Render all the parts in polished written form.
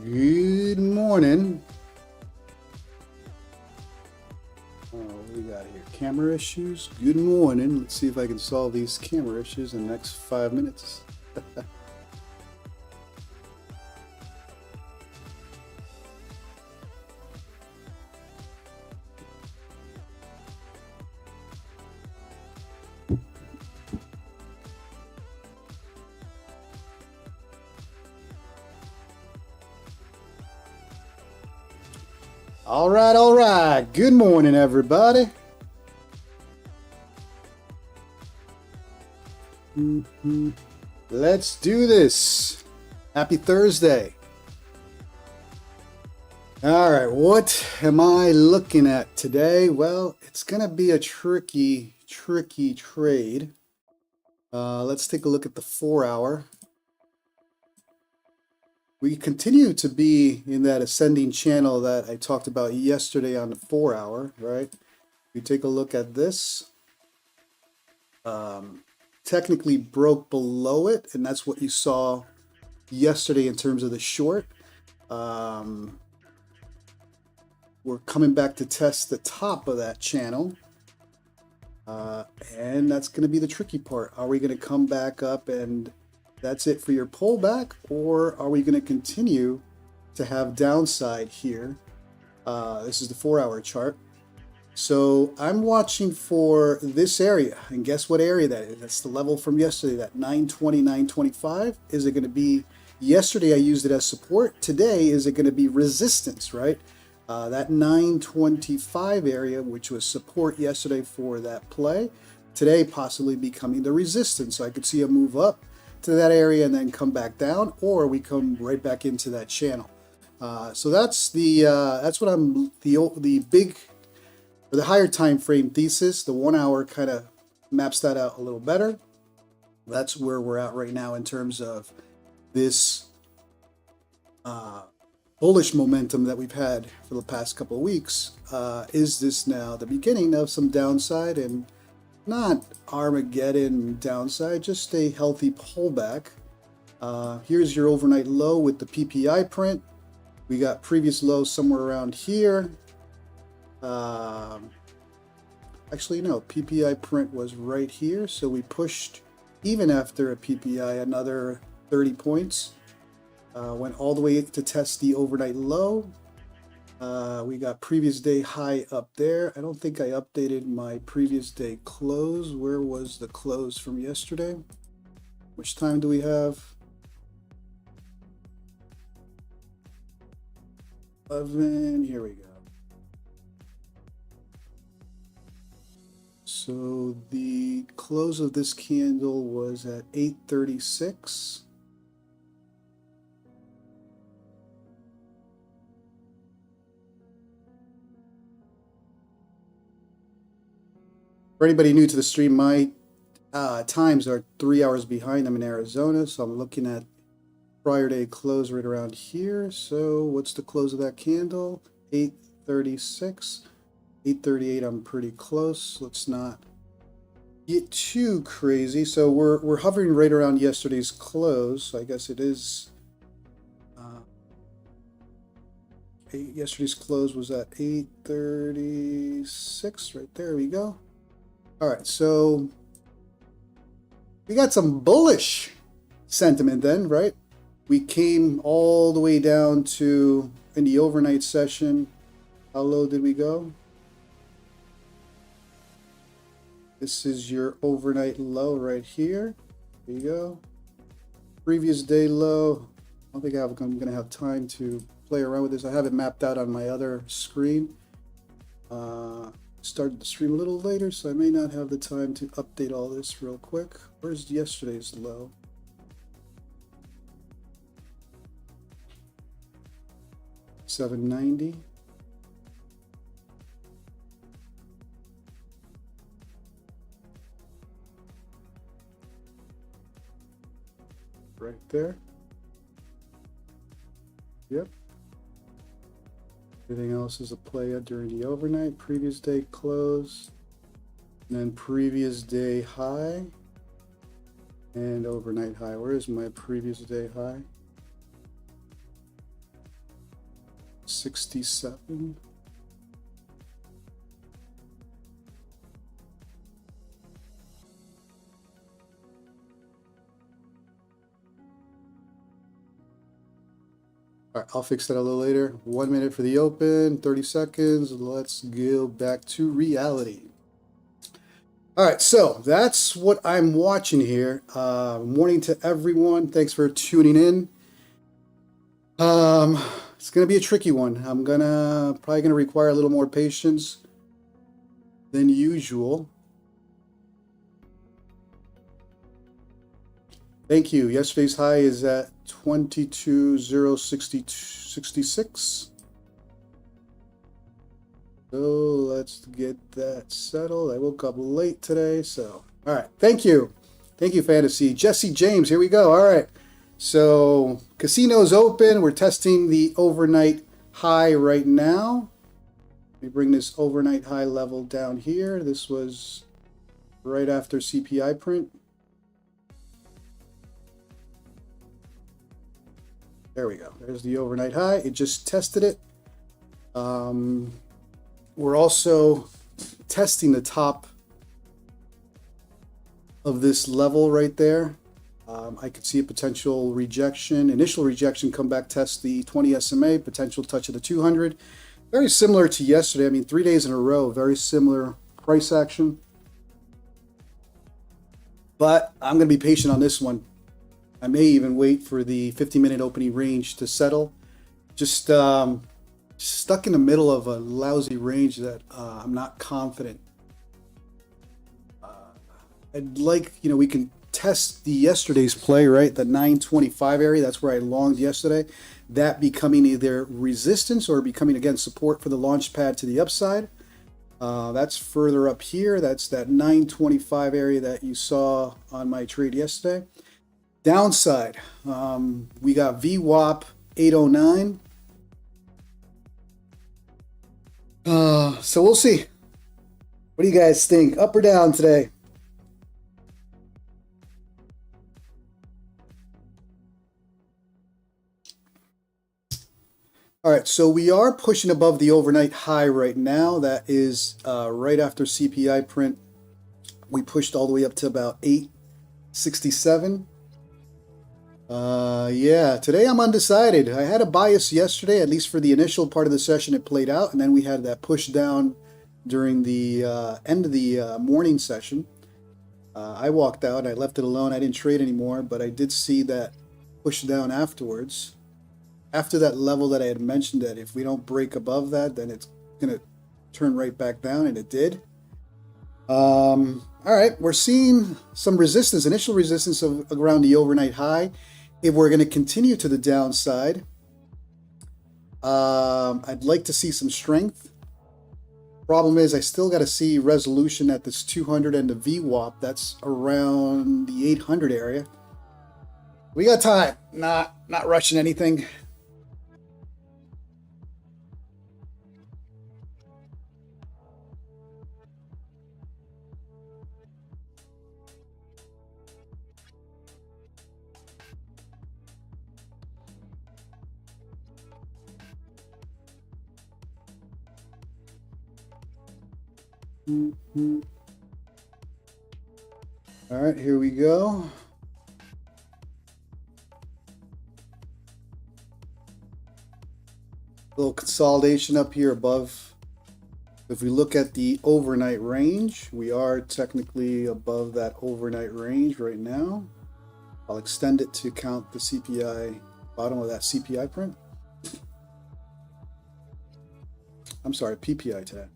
Good morning. What do we got here? Camera issues. Good morning. Let's see if I can solve these camera issues in the next 5 minutes. All right. Good morning, everybody. Let's do this. Happy Thursday. All right, what am I looking at today? Well, it's going to be a tricky trade. Let's take a look at the 4-hour. We continue to be in that ascending channel that I talked about yesterday on the 4-hour, right? We take a look at this. Technically broke below it, and that's what you saw yesterday in terms of the short. We're coming back to test the top of that channel. And that's going to be the tricky part. Are we going to come back up and that's it for your pullback, or are we going to continue to have downside here? This is the 4-hour chart. So I'm watching for this area, and guess what area that is? That's the level from yesterday, that 920, 925. Is it going to be, yesterday I used it as support. Today, is it going to be resistance, right? That 925 area, which was support yesterday for that play, today possibly becoming the resistance. So I could see a move up to that area and then come back down, or we come right back into that channel. So that's what I'm the big, or the higher time frame thesis. The 1-hour kind of maps that out a little better. That's where we're at right now in terms of this bullish momentum that we've had for the past couple of weeks. Is this now the beginning of some downside, and not Armageddon downside, just a healthy pullback? Here's your overnight low with the PPI print. We got previous low somewhere around here. Actually, no, PPI print was right here. So we pushed, even after a PPI, another 30 points. Went all the way to test the overnight low. We got previous day high up there. I don't think I updated my previous day close. Where was the close from yesterday? Which time do we have? 11. Here we go. So the close of this candle was at 836. For anybody new to the stream, my times are 3 hours behind. I'm in Arizona, so I'm looking at prior day close right around here. So what's the close of that candle? 836. 838, I'm pretty close. Let's not get too crazy. So we're hovering right around yesterday's close. So I guess it is. Yesterday's close was at 836. Right there we go. All right, so we got some bullish sentiment then, right? We came all the way down to, in the overnight session, how low did we go? This is your overnight low right here. There you go. Previous day low. I don't think I'm going to have time to play around with this. I have it mapped out on my other screen. Started the stream a little later, so I may not have the time to update all this real quick. Where's yesterday's low? $790. Right there. Yep. Everything else is a play during the overnight. Previous day close, and then previous day high, and overnight high. Where is my previous day high? 67. All right, I'll fix that a little later. 1 minute for the open, 30 seconds. Let's go back to reality. All right, so that's what I'm watching here. Morning to everyone. Thanks for tuning in. It's gonna be a tricky one. I'm probably gonna require a little more patience than usual. Thank you. Yesterday's high is at 22,066. So let's get that settled. I woke up late today, so all right. Thank you, Fantasy. Jesse James, here we go. All right. So casino's open. We're testing the overnight high right now. Let me bring this overnight high level down here. This was right after CPI print. There we go. There's the overnight high. It just tested it. We're also testing the top of this level right there. I could see a potential rejection, initial rejection, come back, test the 20 SMA, potential touch of the 200. Very similar to yesterday. I mean, 3 days in a row, very similar price action. But I'm going to be patient on this one. I may even wait for the 50-minute opening range to settle. Just stuck in the middle of a lousy range that I'm not confident. I'd like, we can test the yesterday's play, right? The 925 area, that's where I longed yesterday. That becoming either resistance or becoming, again, support for the launch pad to the upside. That's further up here. That's that 925 area that you saw on my trade yesterday. Downside, we got VWAP 809. So we'll see. What do you guys think? Up or down today? All right, so we are pushing above the overnight high right now. That is right after CPI print. We pushed all the way up to about 867. Yeah, today I'm undecided. I had a bias yesterday, at least for the initial part of the session. It played out, and then we had that push down during the end of the morning session. I walked out. I left it alone. I didn't trade anymore, but I did see that push down afterwards. After that level that I had mentioned, that if we don't break above that, then it's going to turn right back down, and it did. All right, we're seeing some resistance, initial resistance around the overnight high. If we're going to continue to the downside, I'd like to see some strength. Problem is, I still got to see resolution at this 200 and the VWAP. That's around the 800 area. We got time. Not rushing anything. All right, here we go. A little consolidation up here above. If we look at the overnight range, we are technically above that overnight range right now. I'll extend it to count the CPI, bottom of that CPI print. I'm sorry, PPI today.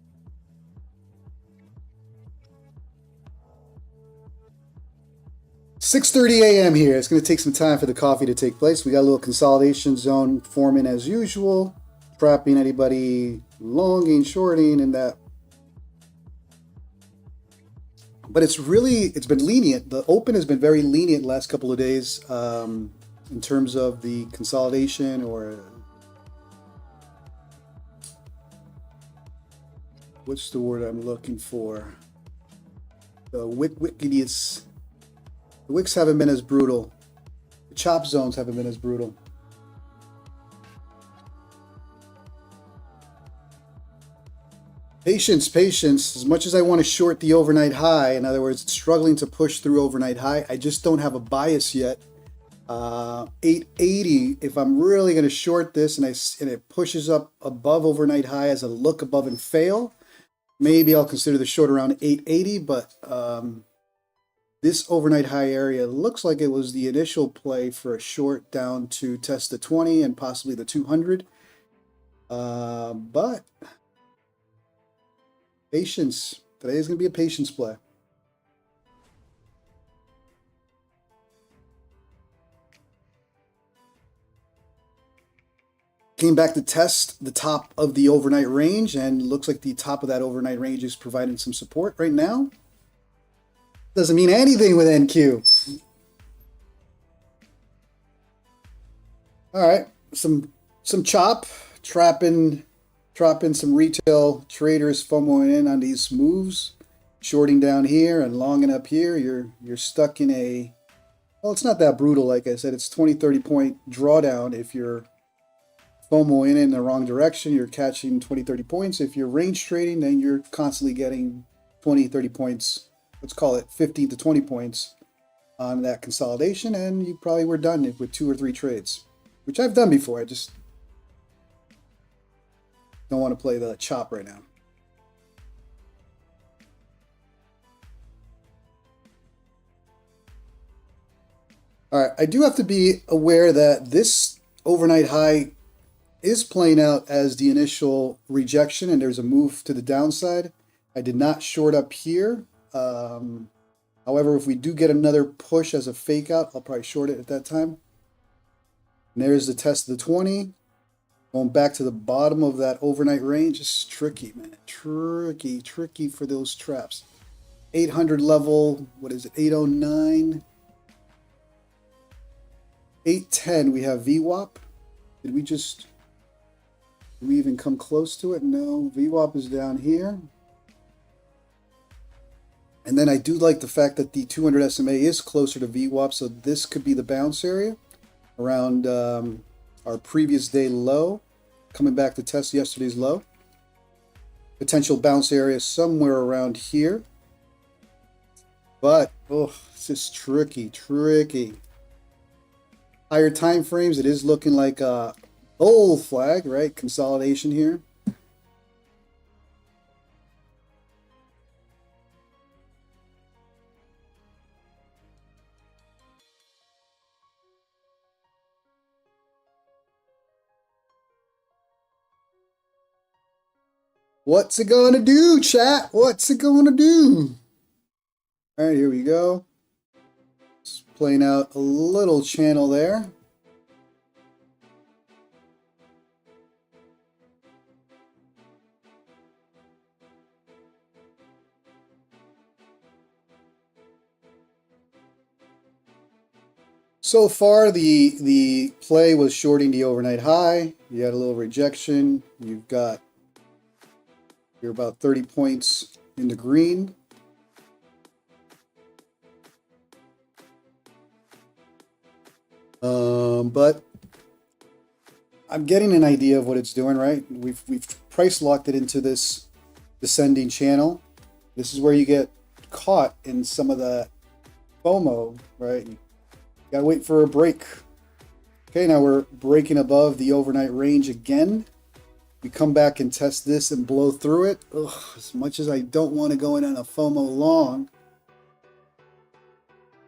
$6:30 a.m. here. It's going to take some time for the coffee to take place. We got a little consolidation zone forming as usual, trapping anybody longing, shorting, and that. But it's been lenient. The open has been very lenient last couple of days in terms of the consolidation, or what's the word I'm looking for? The wickedness. The wicks haven't been as brutal. The chop zones haven't been as brutal. Patience, patience. As much as I want to short the overnight high, in other words, struggling to push through overnight high, I just don't have a bias yet. 880, if I'm really going to short this and it pushes up above overnight high as a look above and fail, maybe I'll consider the short around 880, but this overnight high area looks like it was the initial play for a short down to test the 20 and possibly the 200. But patience. Today is going to be a patience play. Came back to test the top of the overnight range, and looks like the top of that overnight range is providing some support right now. Doesn't mean anything with NQ. All right, some trapping some retail traders FOMOing in on these moves, shorting down here and longing up here. You're stuck in a, well, it's not that brutal. Like I said, it's 20-30 point drawdown. If you're FOMOing in the wrong direction, you're catching 20-30 points. If you're range trading, then you're constantly getting 20-30 points. Let's call it 15 to 20 points on that consolidation, and you probably were done with 2 or 3 trades, which I've done before. I just don't want to play the chop right now. All right, I do have to be aware that this overnight high is playing out as the initial rejection, and there's a move to the downside. I did not short up here. However, if we do get another push as a fake out, I'll probably short it at that time. And there's the test of the 20. Going back to the bottom of that overnight range is tricky, man. Tricky for those traps. 800 level, what is it, 809? 810, we have VWAP. Did we even come close to it? No, VWAP is down here. And then I do like the fact that the 200 SMA is closer to VWAP, so this could be the bounce area around our previous day low, coming back to test yesterday's low. Potential bounce area somewhere around here. But, oh, it's just tricky. Higher time frames, it is looking like a bull flag, right? Consolidation here. What's it gonna do, chat? What's it gonna do? All right, here we go. It's playing out a little channel there. So far, the play was shorting the overnight high. You had a little rejection. You're about 30 points in the green. But I'm getting an idea of what it's doing, right? We've price locked it into this descending channel. This is where you get caught in some of the FOMO, right? You gotta wait for a break. Okay, now we're breaking above the overnight range again. We come back and test this and blow through it. Ugh, as much as I don't want to go in on a FOMO long,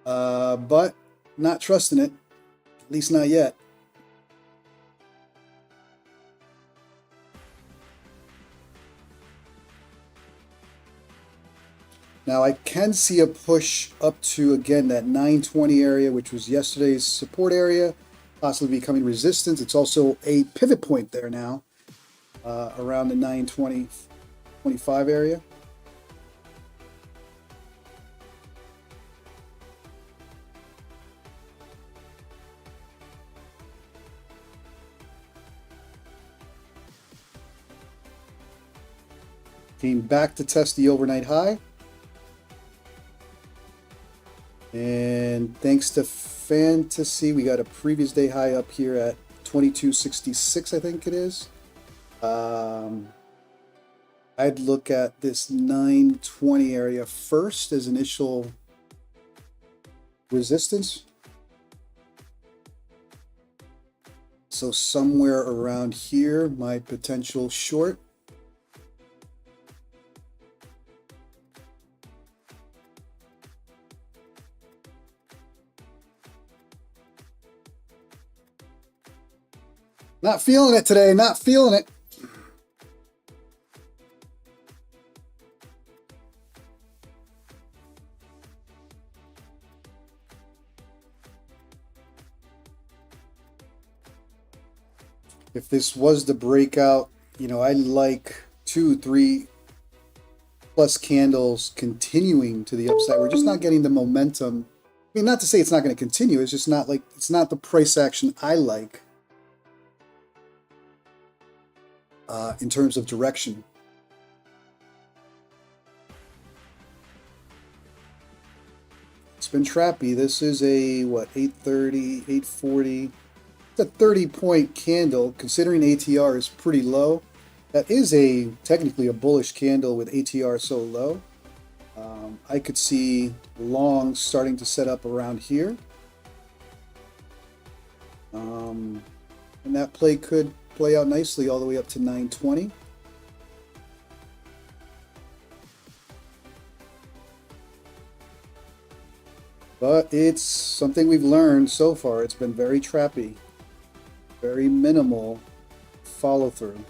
but not trusting it, at least not yet. Now I can see a push up to, again, that 920 area, which was yesterday's support area, possibly becoming resistance. It's also a pivot point there now, around the 920, 25 area. Came back to test the overnight high. And thanks to Fantasy, we got a previous day high up here at 2266, I think it is. I'd look at this 920 area first as initial resistance. So somewhere around here, my potential short. Not feeling it today, not feeling it. If this was the breakout, you know, I like 2, 3 plus candles continuing to the upside. We're just not getting the momentum. I mean, not to say it's not going to continue. It's just not like, it's not the price action I like in terms of direction. It's been trappy. This is a, what, 830, 840. It's a 30-point candle, considering ATR is pretty low. That is technically a bullish candle with ATR so low. I could see long starting to set up around here. And that play could play out nicely all the way up to 920. But it's something we've learned so far. It's been very trappy, very minimal follow through.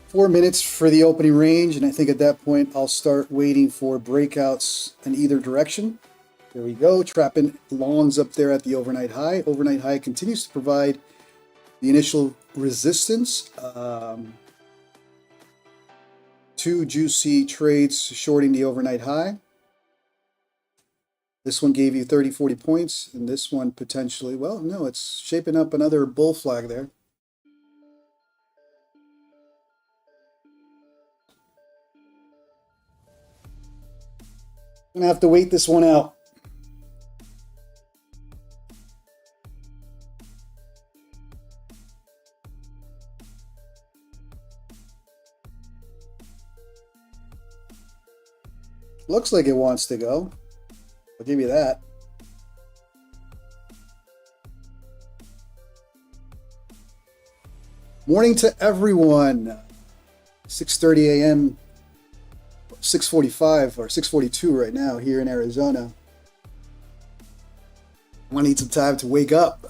4 minutes for the opening range, and I think at that point I'll start waiting for breakouts in either direction. There we go, trapping longs up there at the overnight high. Overnight high continues to provide the initial resistance. 2 juicy trades shorting the overnight high. This one gave you 30, 40 points, and this one potentially, well, no, it's shaping up another bull flag there. Gonna have to wait this one out. Looks like it wants to go. I'll give you that. Morning to everyone. 6:30 a.m. 6:45 or 6:42 right now here in Arizona. I need some time to wake up.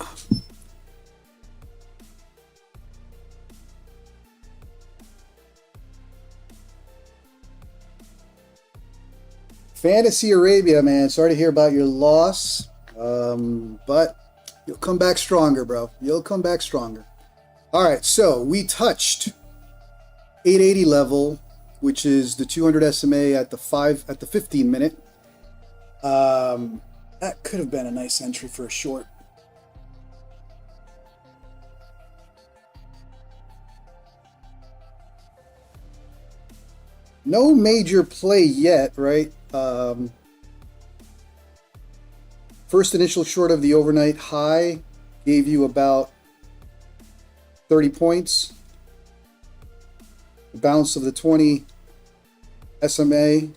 Fantasy Arabia, man. Sorry to hear about your loss, but you'll come back stronger, bro. You'll come back stronger. All right, so we touched 880 level, which is the 200 SMA at the 15 minute. That could have been a nice entry for a short. No major play yet, right? First initial short of the overnight high gave you about 30 points. The bounce of the 20 SMA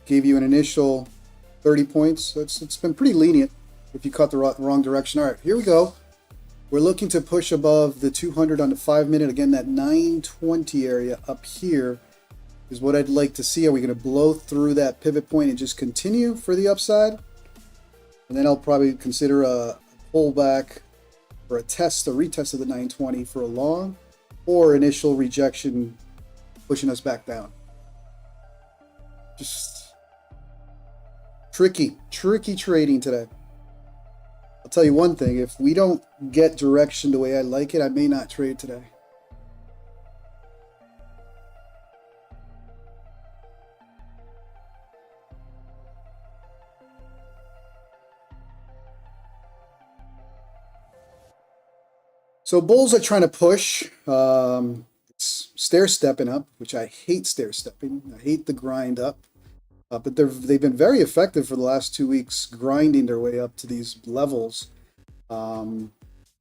gave you an initial 30 points. So it's been pretty lenient if you cut the wrong direction. All right, here we go. We're looking to push above the 200 on the 5 minute. Again, that 920 area up here is what I'd like to see. Are we going to blow through that pivot point and just continue for the upside? And then I'll probably consider a pullback or a retest of the 920 for a long, or initial rejection pushing us back down. Just tricky trading today. I'll tell you one thing, if we don't get direction the way I like it, I may not trade today. So bulls are trying to push. It's stair-stepping up, which I hate stair-stepping. I hate the grind up. But they've been very effective for the last 2 weeks, grinding their way up to these levels.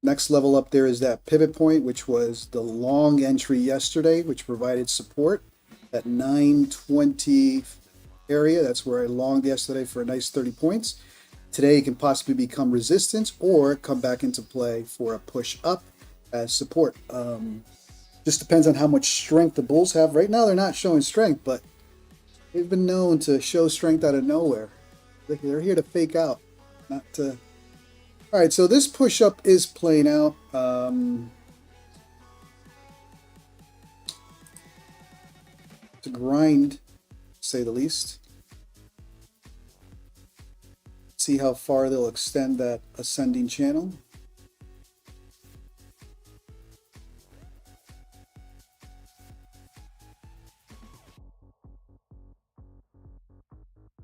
Next level up there is that pivot point, which was the long entry yesterday, which provided support at 920 area. That's where I longed yesterday for a nice 30 points. Today it can possibly become resistance or come back into play for a push up as support. Just depends on how much strength the bulls have. Right now they're not showing strength, but they've been known to show strength out of nowhere. They're here to fake out, not to. All right, so this push up is playing out. It's a grind, to say the least. See how far they'll extend that ascending channel.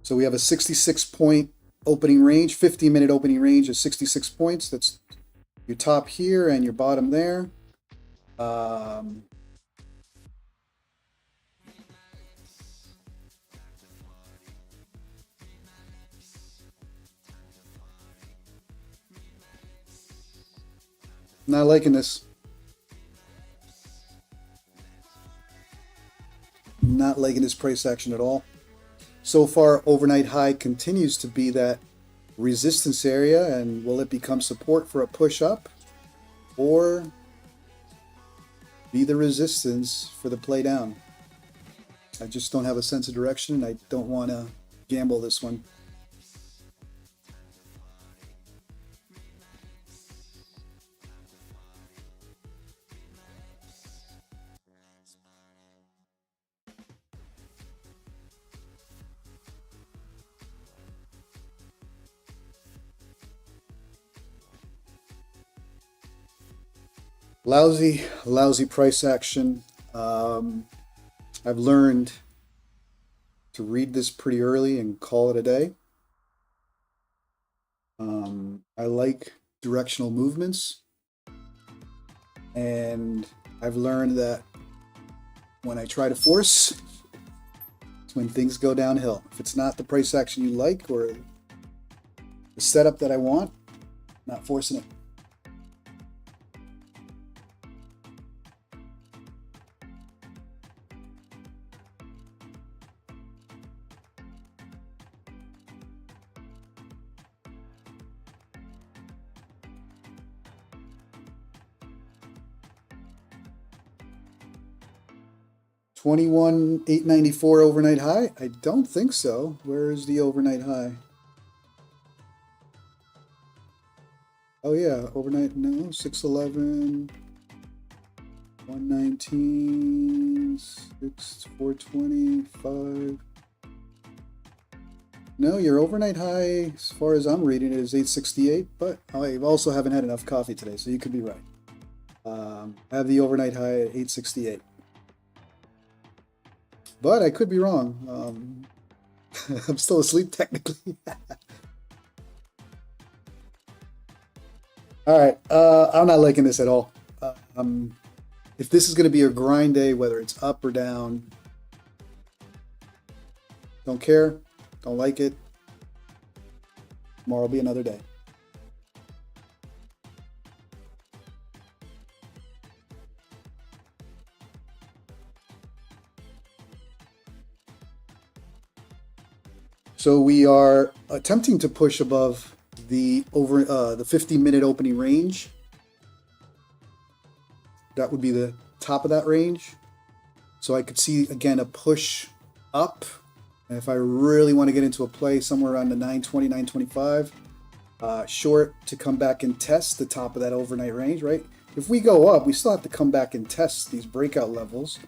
So we have a 66-point opening range, 15-minute opening range of 66 points. That's your top here and your bottom there. Not liking this. Not liking this price action at all. So far, overnight high continues to be that resistance area, and will it become support for a push up or be the resistance for the play down? I just don't have a sense of direction. I don't want to gamble this one. Lousy price action. I've learned to read this pretty early and call it a day. I like directional movements, and I've learned that when I try to force, it's when things go downhill. If it's not the price action you like or the setup that I want, I'm not forcing it. $21,894 overnight high? I don't think so. Where is the overnight high? Oh yeah, overnight, no, 611, 119, 425. No, your overnight high, as far as I'm reading it, is 868, but I also haven't had enough coffee today, so you could be right. I have the overnight high at 868. But I could be wrong. I'm still asleep technically. All right, I'm not liking this at all. If this is going to be a grind day, whether it's up or down, don't care, don't like it. Tomorrow will be another day. So we are attempting to push above the 50-minute opening range. That would be the top of that range. So I could see again a push up, and if I really want to get into a play somewhere around the 920, 925, short to come back and test the top of that overnight range. Right? If we go up, we still have to come back and test these breakout levels,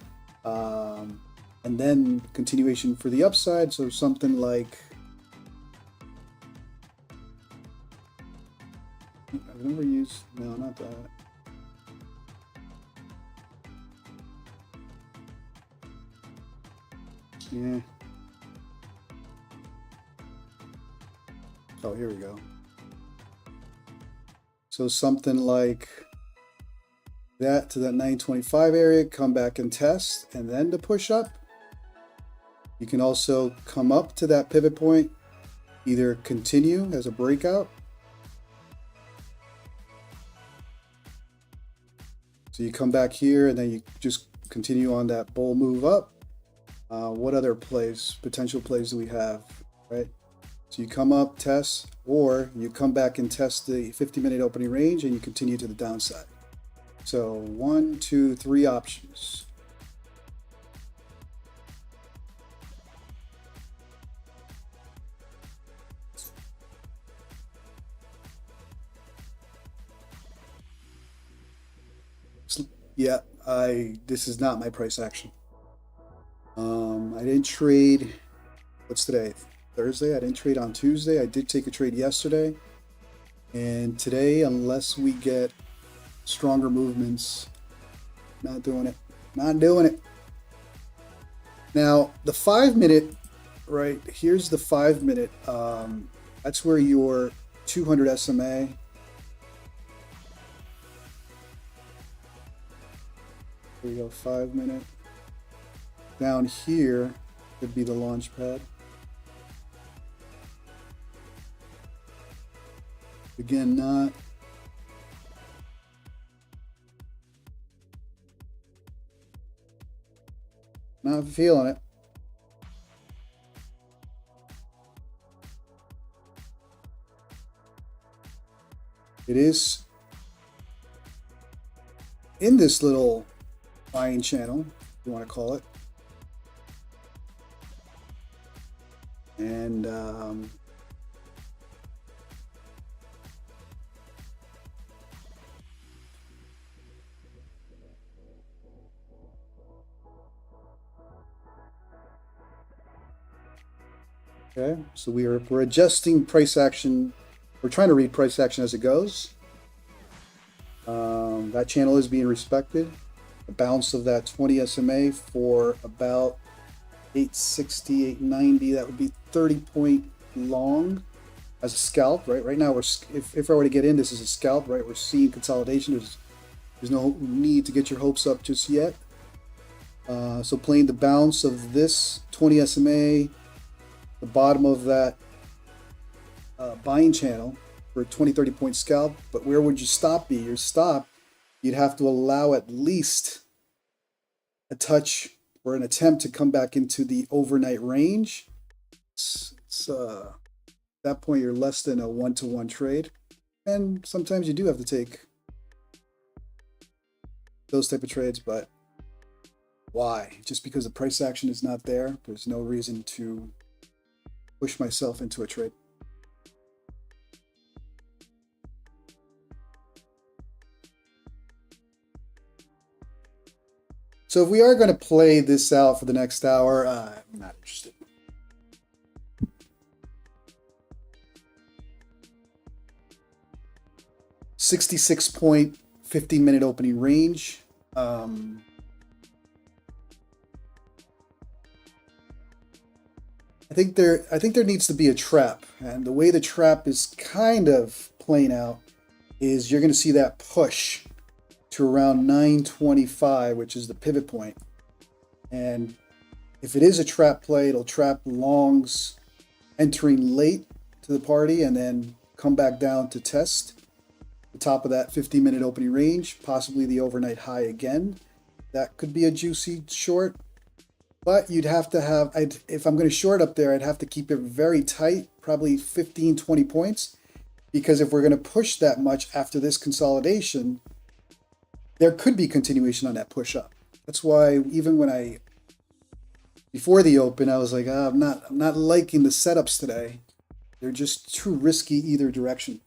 and then continuation for the upside. So something like. I've never used, no, not that. Yeah. Oh, here we go. So something like that to that 925 area, come back and test, and then to push up. You can also come up to that pivot point, either continue as a breakout, So you come back here and then you just continue on that bull move up. What other potential plays do we have, right? So you come up, test, or you come back and test the 50-minute opening range and you continue to the downside. So 1, 2, 3 options. Yeah, this is not my price action. I didn't trade. What's today? Thursday. I didn't trade on Tuesday. I did take a trade yesterday, and today, unless we get stronger movements, not doing it. Not doing it. Now the 5-minute, right? Here's the 5-minute. That's where your 200 SMA. Here we go, 5-minute. Down here could be the launch pad. Again, not feeling it. It is in this little buying channel, if you want to call it. And okay, so we're adjusting price action. We're trying to read price action as it goes. That channel is being respected. The bounce of that 20 SMA for about 860, 890. That would be 30-point long as a scalp, right? Right now, if I were to get in, this is a scalp, right? We're seeing consolidation. There's no need to get your hopes up just yet. So playing the bounce of this 20 SMA, the bottom of that buying channel for a 20, 30-point scalp. But where would your stop be? Your stop, you'd have to allow at least a touch or an attempt to come back into the overnight range. At that point, you're less than a 1-to-1 trade. And sometimes you do have to take those type of trades, but why? Just because the price action is not there, there's no reason to push myself into a trade. So if we are going to play this out for the next hour, I'm not interested. .66 15-minute opening range. I think there needs to be a trap, and the way the trap is kind of playing out is you're going to see that push to around 925, which is the pivot point. And if it is a trap play, it'll trap longs entering late to the party and then come back down to test the top of that 15-minute opening range, possibly the overnight high again. That could be a juicy short. But you'd have to have, if I'm going to short up there, I'd have to keep it very tight, probably 15, 20 points. Because if we're going to push that much after this consolidation, there could be continuation on that push up. That's why even when before the open, I was like, I'm not liking the setups today. They're just too risky either direction.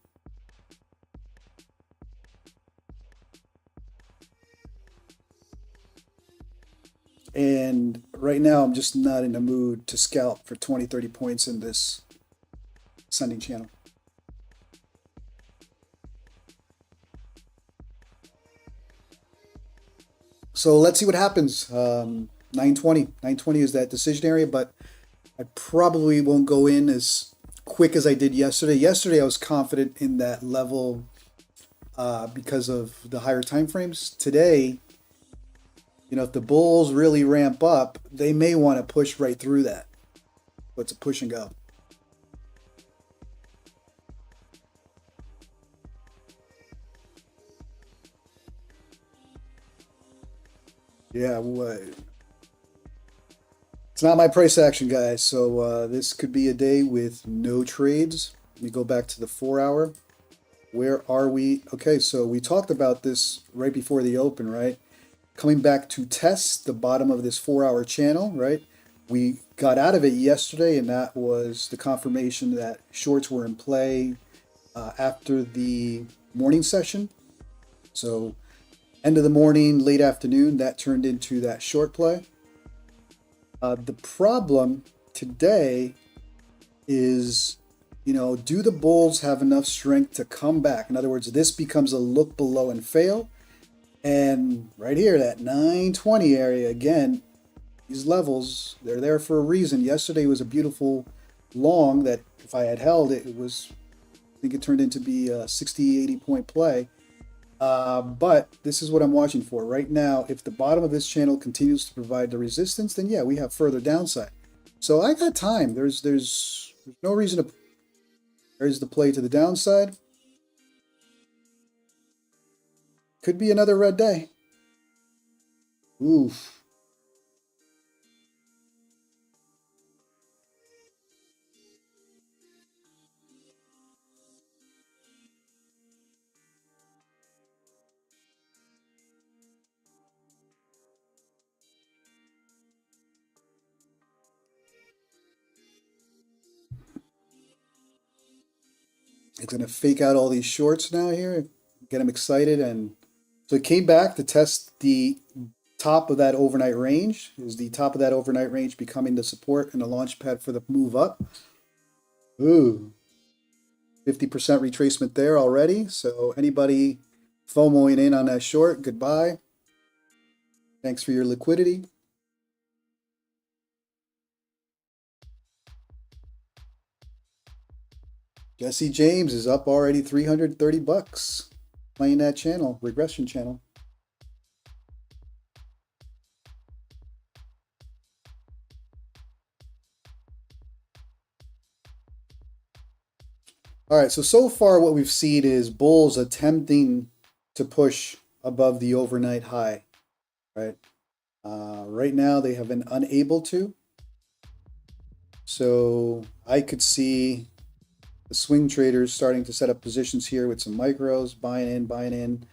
And right now, I'm just not in the mood to scalp for 20, 30 points in this ascending channel. So let's see what happens. 920. 920 is that decision area, but I probably won't go in as quick as I did yesterday. Yesterday, I was confident in that level because of the higher time frames. Today, if the bulls really ramp up, they may want to push right through that. But it's a push and go. Yeah, it's not my price action, guys. So this could be a day with no trades. Let me go back to the 4-hour. Where are we? Okay, so we talked about this right before the open, right? Coming back to test the bottom of this 4-hour channel, right? We got out of it yesterday, and that was the confirmation that shorts were in play after the morning session. So end of the morning, late afternoon, that turned into that short play. The problem today is, do the bulls have enough strength to come back? In other words, this becomes a look below and fail. And right here, that 920 area, again, these levels, they're there for a reason. Yesterday was a beautiful long that if I had held it, I think it turned into be a 60, 80 point play. But this is what I'm watching for right now. If the bottom of this channel continues to provide the resistance, then yeah, we have further downside. So I got time. There's no reason to. There's the play to the downside. Could be another red day. Oof. It's going to fake out all these shorts now here, get them excited. And so it came back to test the top of that overnight range. Is the top of that overnight range becoming the support and the launch pad for the move up? Ooh, 50% retracement there already. So anybody FOMOing in on that short, goodbye. Thanks for your liquidity. Jesse James is up already 330 bucks playing that channel, regression channel. All right, so far what we've seen is bulls attempting to push above the overnight high, right? Right now they have been unable to. So I could see the swing traders starting to set up positions here with some micros, buying in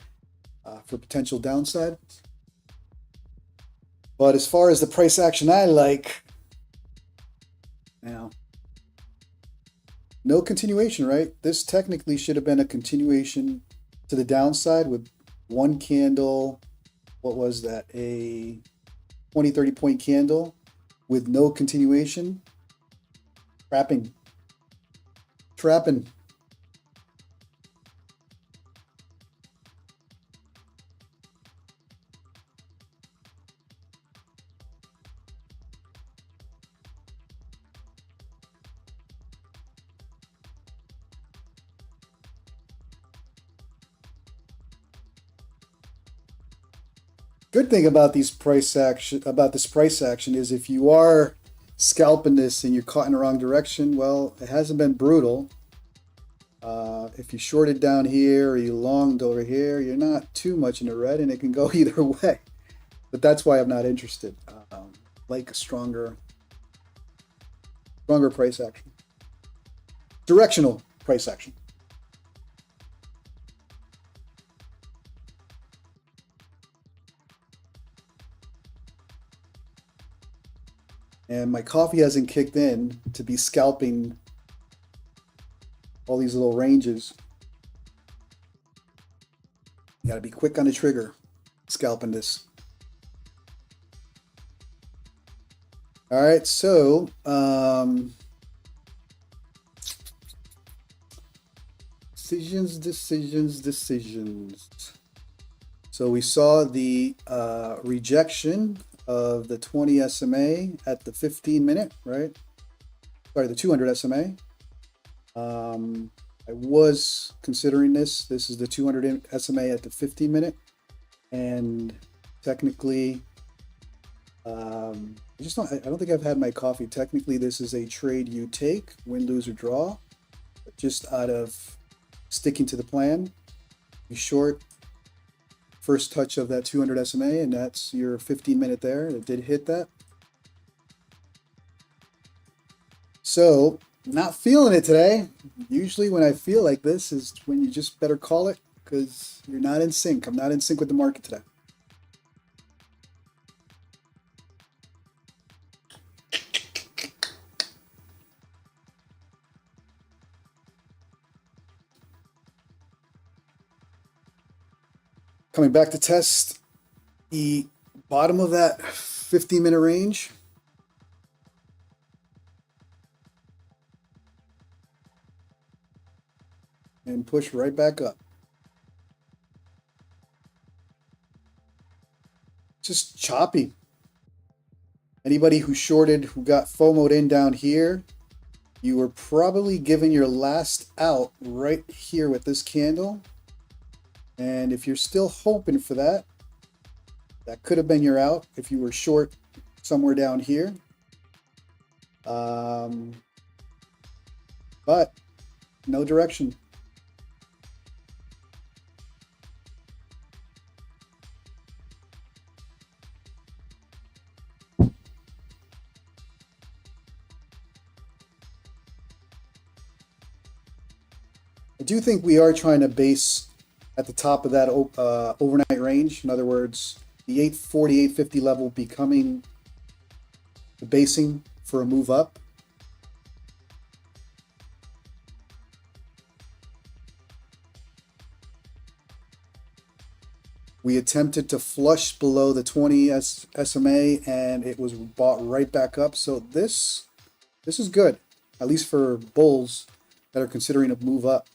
for potential downside. But as far as the price action I like, now, no continuation, right? This technically should have been a continuation to the downside with one candle. What was that? A 20, 30 point candle with no continuation. Trapping. Good thing about this price action is if you are scalping this and you're caught in the wrong direction, well, it hasn't been brutal. If you shorted down here or you longed over here, you're not too much in the red, and it can go either way. But that's why I'm not interested. Like a stronger price action, directional price action. And my coffee hasn't kicked in to be scalping all these little ranges. You gotta be quick on the trigger, scalping this. All right, so decisions. So we saw the rejection of the 20 SMA at the 15-minute, right? Sorry, the 200 SMA. I was considering this. This is the 200 SMA at the 15-minute, and technically, I don't think I've had my coffee. Technically, this is a trade you take, win, lose, or draw, but just out of sticking to the plan. You short first touch of that 200 SMA, and that's your 15-minute there. It did hit that. So, not feeling it today. Usually when I feel like this is when you just better call it, because you're not in sync. I'm not in sync with the market today. Coming back to test the bottom of that 15-minute range. And push right back up. Just choppy. Anybody who shorted, who got FOMO'd in down here, you were probably given your last out right here with this candle. And if you're still hoping for that, that could have been your out if you were short somewhere down here. But no direction. I do think we are trying to base at the top of that overnight range. In other words, the 840, 850 level becoming the basing for a move up. We attempted to flush below the 20 SMA and it was bought right back up. So this is good, at least for bulls that are considering a move up.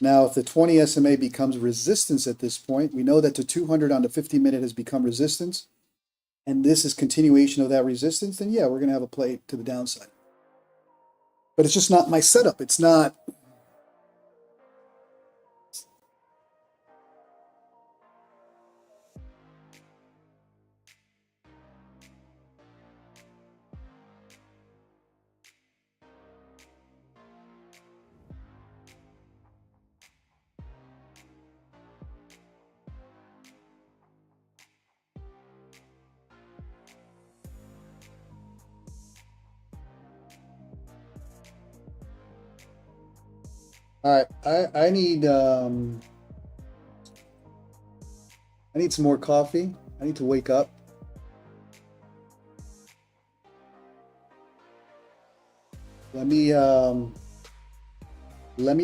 Now, if the 20 SMA becomes resistance at this point, we know that the 200 on the 50-minute has become resistance, and this is continuation of that resistance, then yeah, we're going to have a play to the downside. But it's just not my setup. It's not. All right, I need some more coffee. I need to wake up. Let me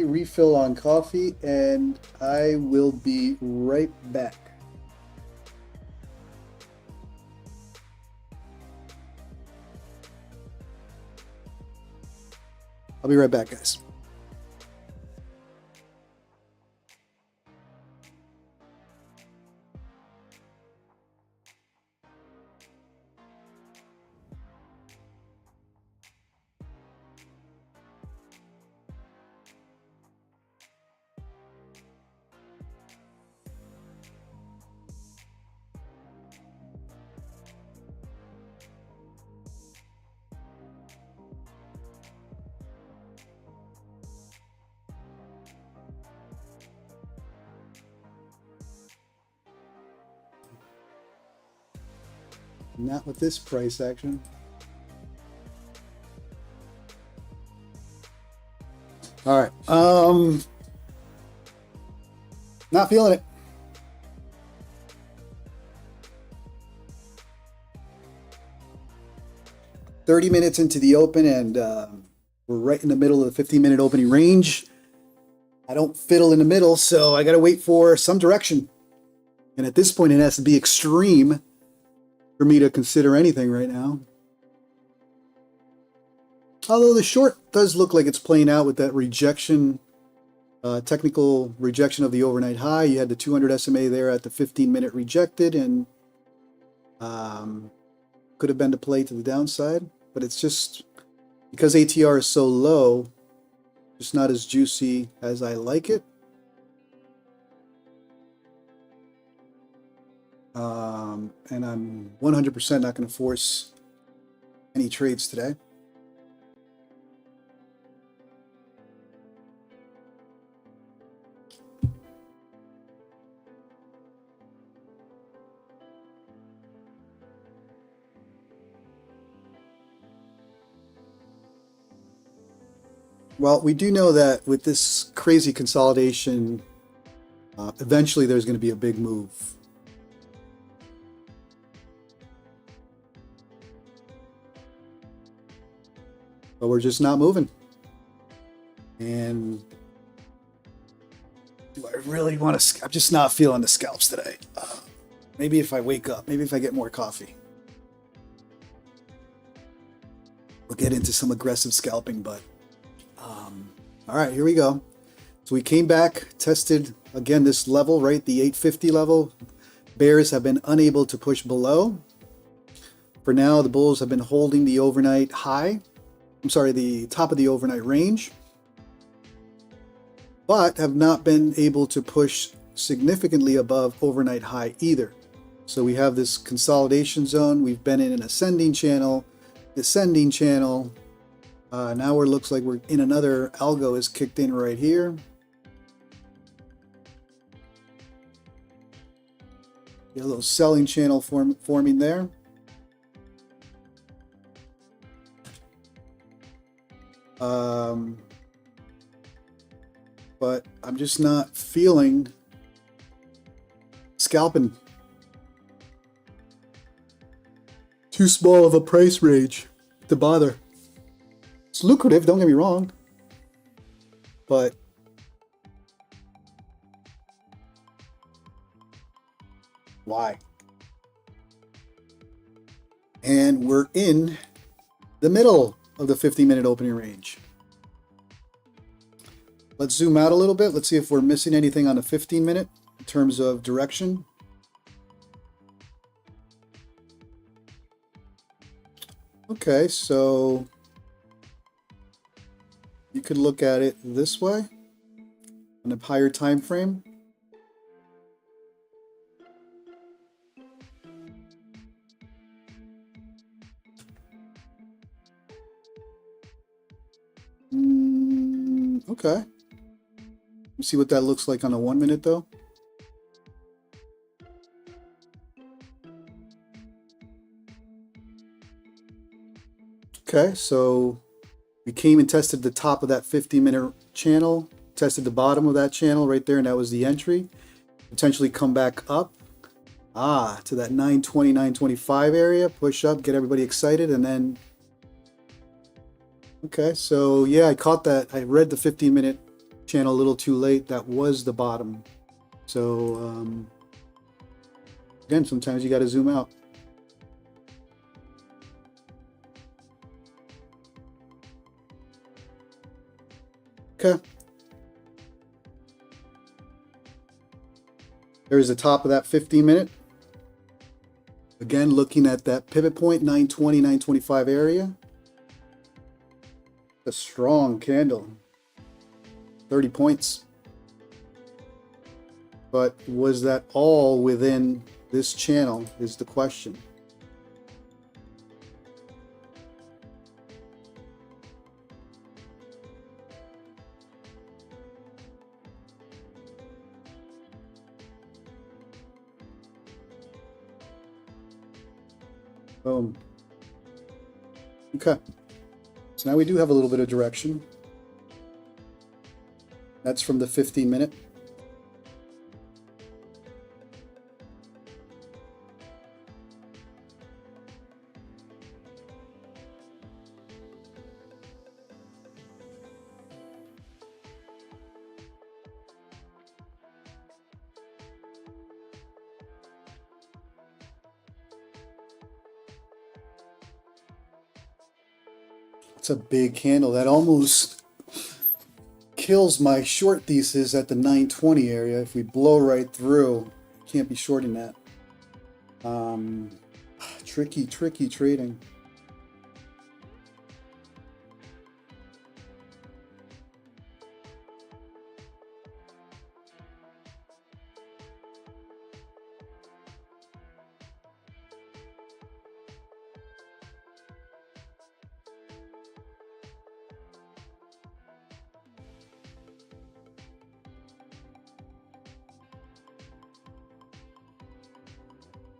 refill on coffee and I will be right back. I'll be right back, guys. Not with this price action. All right. Not feeling it. $30 into the open, and we're right in the middle of the 15-minute opening range. I don't fiddle in the middle, so I got to wait for some direction. And at this point, it has to be extreme for me to consider anything right now. Although the short does look like it's playing out with that rejection, technical rejection of the overnight high. You had the 200 SMA there at the 15-minute rejected, and could have been to play to the downside. But it's just because ATR is so low, just not as juicy as I like it. And I'm 100% not going to force any trades today. Well, we do know that with this crazy consolidation, eventually there's going to be a big move. But we're just not moving. And do I really want to? I'm just not feeling the scalps today. Maybe if I wake up, maybe if I get more coffee, we'll get into some aggressive scalping. But all right, here we go. So we came back, tested again this level, right? The 850 level. Bears have been unable to push below. For now, the bulls have been holding the overnight high. I'm sorry, the top of the overnight range, but have not been able to push significantly above overnight high either. So we have this consolidation zone. We've been in an ascending channel, descending channel. Now it looks like we're in another algo is kicked in right here. Get a little selling channel forming there. But I'm just not feeling scalping. Too small of a price range to bother. It's lucrative, don't get me wrong, but why? And we're in the middle of the 50-minute opening range. Let's zoom out a little bit. Let's see if we're missing anything on the 15-minute in terms of direction. Okay, so you could look at it this way on a higher time frame. Okay. Let's see what that looks like on a 1 minute though. Okay, so we came and tested the top of that 50-minute channel, tested the bottom of that channel right there, and that was the entry. Potentially come back up to that 920, 925 area, push up, get everybody excited, and then okay, so yeah, I caught that. I read the 15-minute channel a little too late. That was the bottom. So again, sometimes you got to zoom out. Okay. There's the top of that 15-minute. Again, looking at that pivot point, 920, 925 area. A strong candle. 30 points. But was that all within this channel is the question. Boom. Okay. So now we do have a little bit of direction. That's from the 15-minute. It's a big candle that almost kills my short thesis at the 920 area. If we blow right through, can't be shorting that. Tricky trading.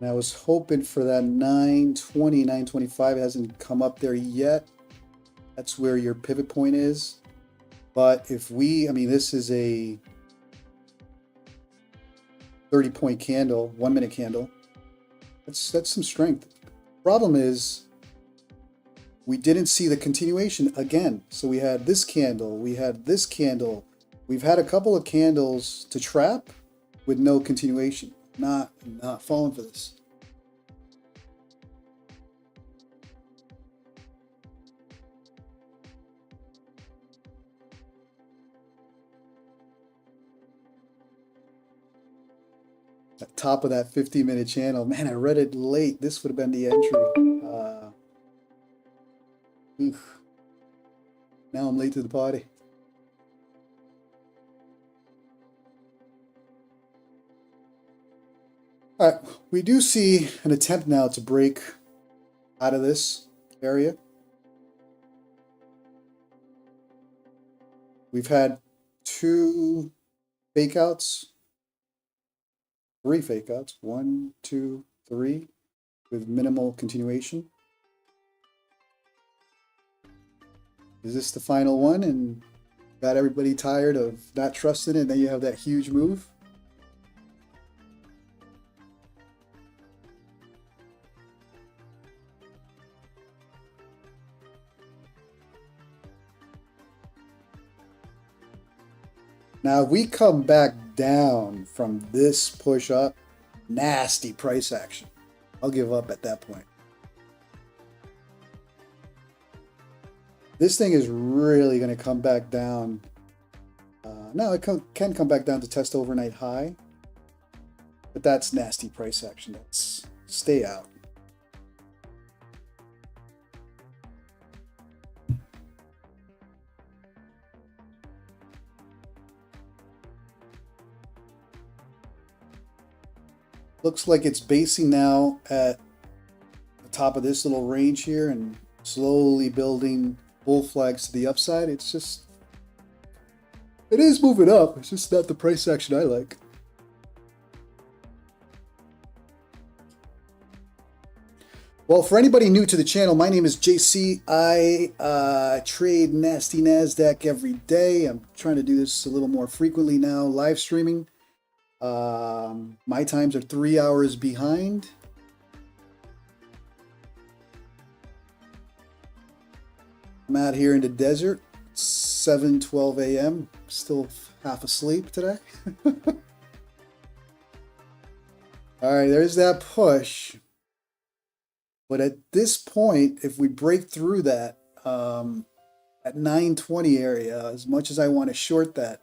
And I was hoping for that 920, 925. It hasn't come up there yet. That's where your pivot point is. But if we, I mean, this is a 30-point candle, 1 minute candle. That's some strength. Problem is, we didn't see the continuation again. So we had this candle, we had this candle. We've had a couple of candles to trap with no continuation. Not falling for this. At top of that 15-minute channel. Man, I read it late. This would have been the entry. Now I'm late to the party. All right, we do see an attempt now to break out of this area. We've had 2 fake outs, 3 fake outs, 1, 2, 3, with minimal continuation. Is this the final one and got everybody tired of not trusting it, and then you have that huge move? Now, if we come back down from this push up, nasty price action. I'll give up at that point. This thing is really going to come back down. No, it can come back down to test overnight high. But that's nasty price action. That's stay out. Looks like it's basing now at the top of this little range here and slowly building bull flags to the upside. It's just, it is moving up. It's just not the price action I like. Well, for anybody new to the channel, my name is JC. I trade nasty NASDAQ every day. I'm trying to do this a little more frequently now, live streaming. My times are 3 hours behind. I'm out here in the desert, 7:12 a.m. Still half asleep today. All right, there's that push. But at this point, if we break through that at 920 area, as much as I want to short that,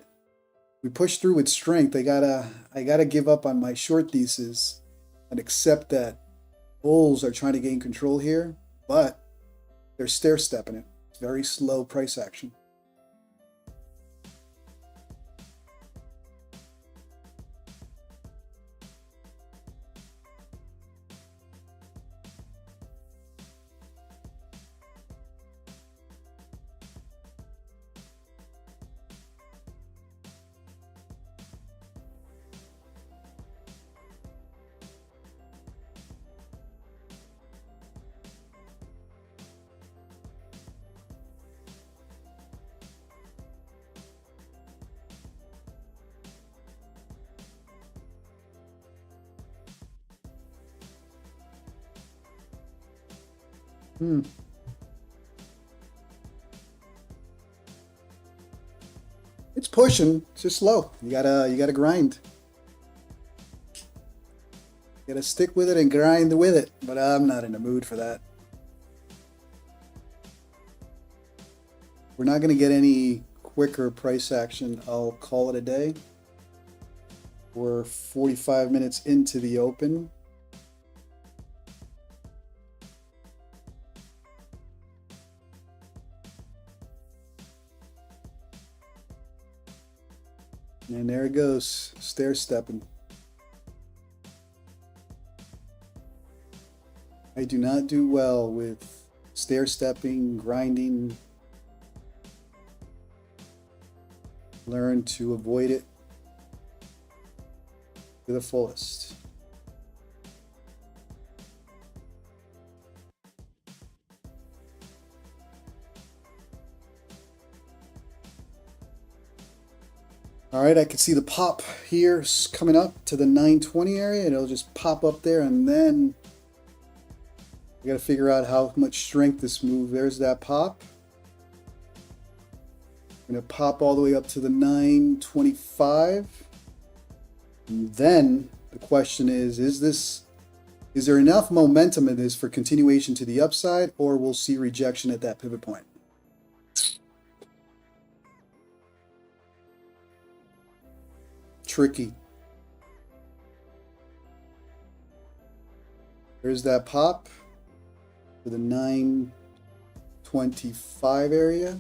we push through with strength. I gotta give up on my short thesis and accept that bulls are trying to gain control here, but they're stair-stepping it. It's very slow price action. It's pushing. It's just slow. You gotta grind. You gotta stick with it and grind with it. But I'm not in the mood for that. We're not gonna get any quicker price action. I'll call it a day. We're 45 minutes into the open. And there it goes, stair stepping. I do not do well with stair stepping, grinding. Learn to avoid it to the fullest. All right, I can see the pop here coming up to the 920 area, and it'll just pop up there, and then I got to figure out how much strength this move. There's that pop. I'm going to pop all the way up to the 925. And then the question is there enough momentum in this for continuation to the upside, or we'll see rejection at that pivot point? Tricky. There's that pop to the 925 area.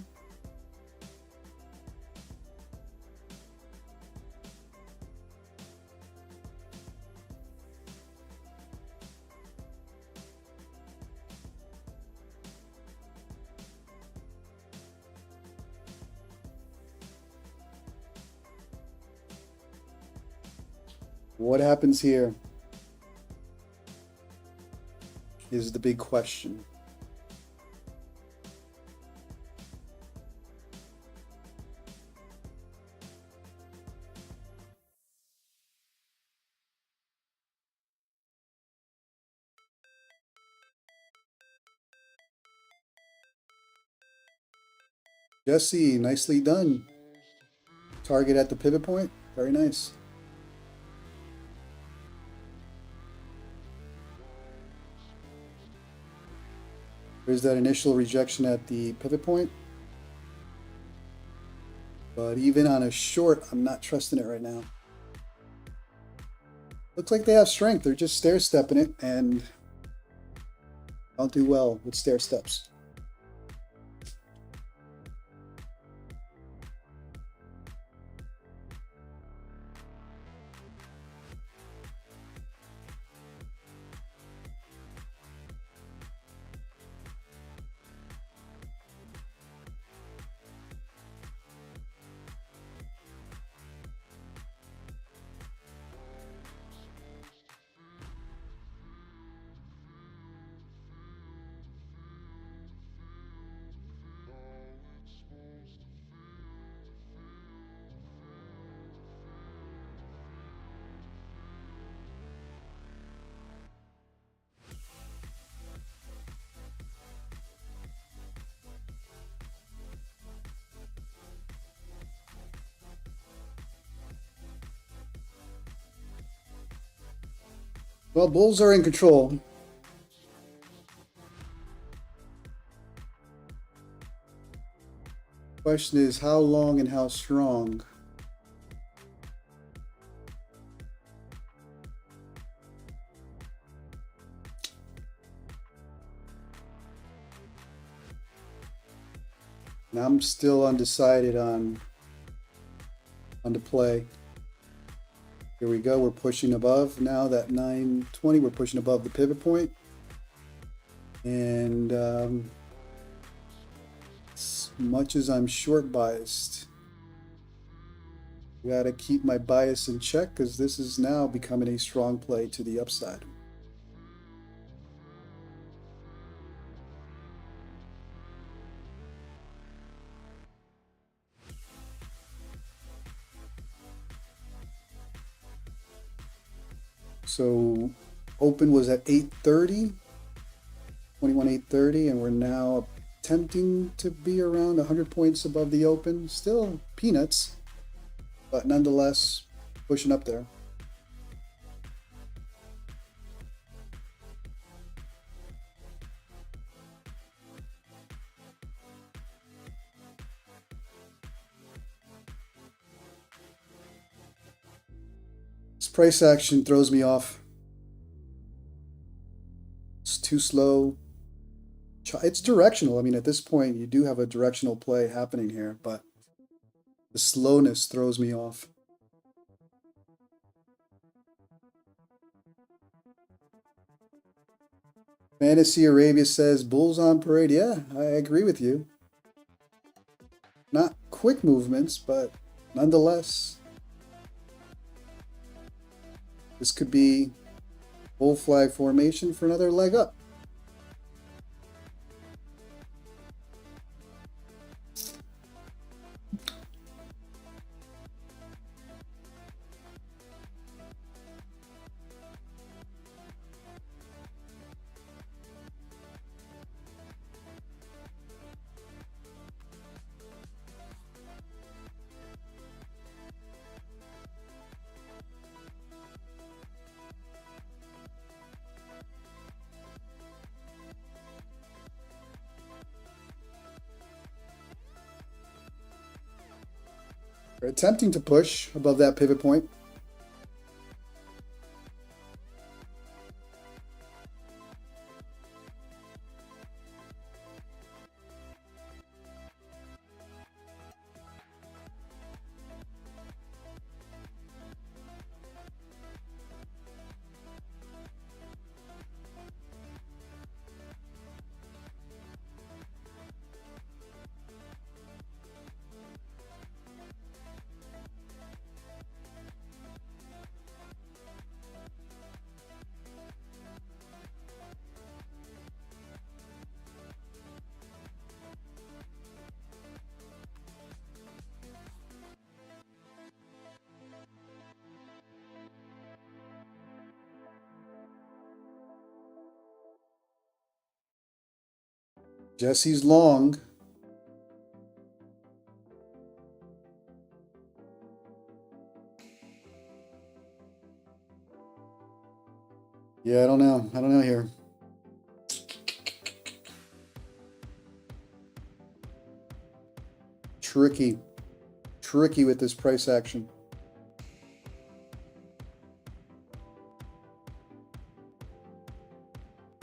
What happens here is the big question. Jesse, nicely done. Target at the pivot point. Very nice. There's that initial rejection at the pivot point. But even on a short, I'm not trusting it right now. Looks like they have strength. They're just stair-stepping it and don't do well with stair steps. Well, bulls are in control. Question is how long and how strong. And I'm still undecided on the play. Here we go, we're pushing above now that 920, we're pushing above the pivot point. And as much as I'm short biased, I gotta keep my bias in check because this is now becoming a strong play to the upside. So open was at 830, 21,830, and we're now attempting to be around 100 points above the open. Still peanuts, but nonetheless pushing up there. This price action throws me off. It's too slow. It's directional. I mean, at this point, you do have a directional play happening here, but the slowness throws me off. Fantasy Arabia says, bulls on parade. Yeah, I agree with you. Not quick movements, but nonetheless, this could be bull flag formation for another leg up. attempting to push above that pivot point. Jesse's long. Yeah, I don't know. I don't know here. Tricky. Tricky with this price action.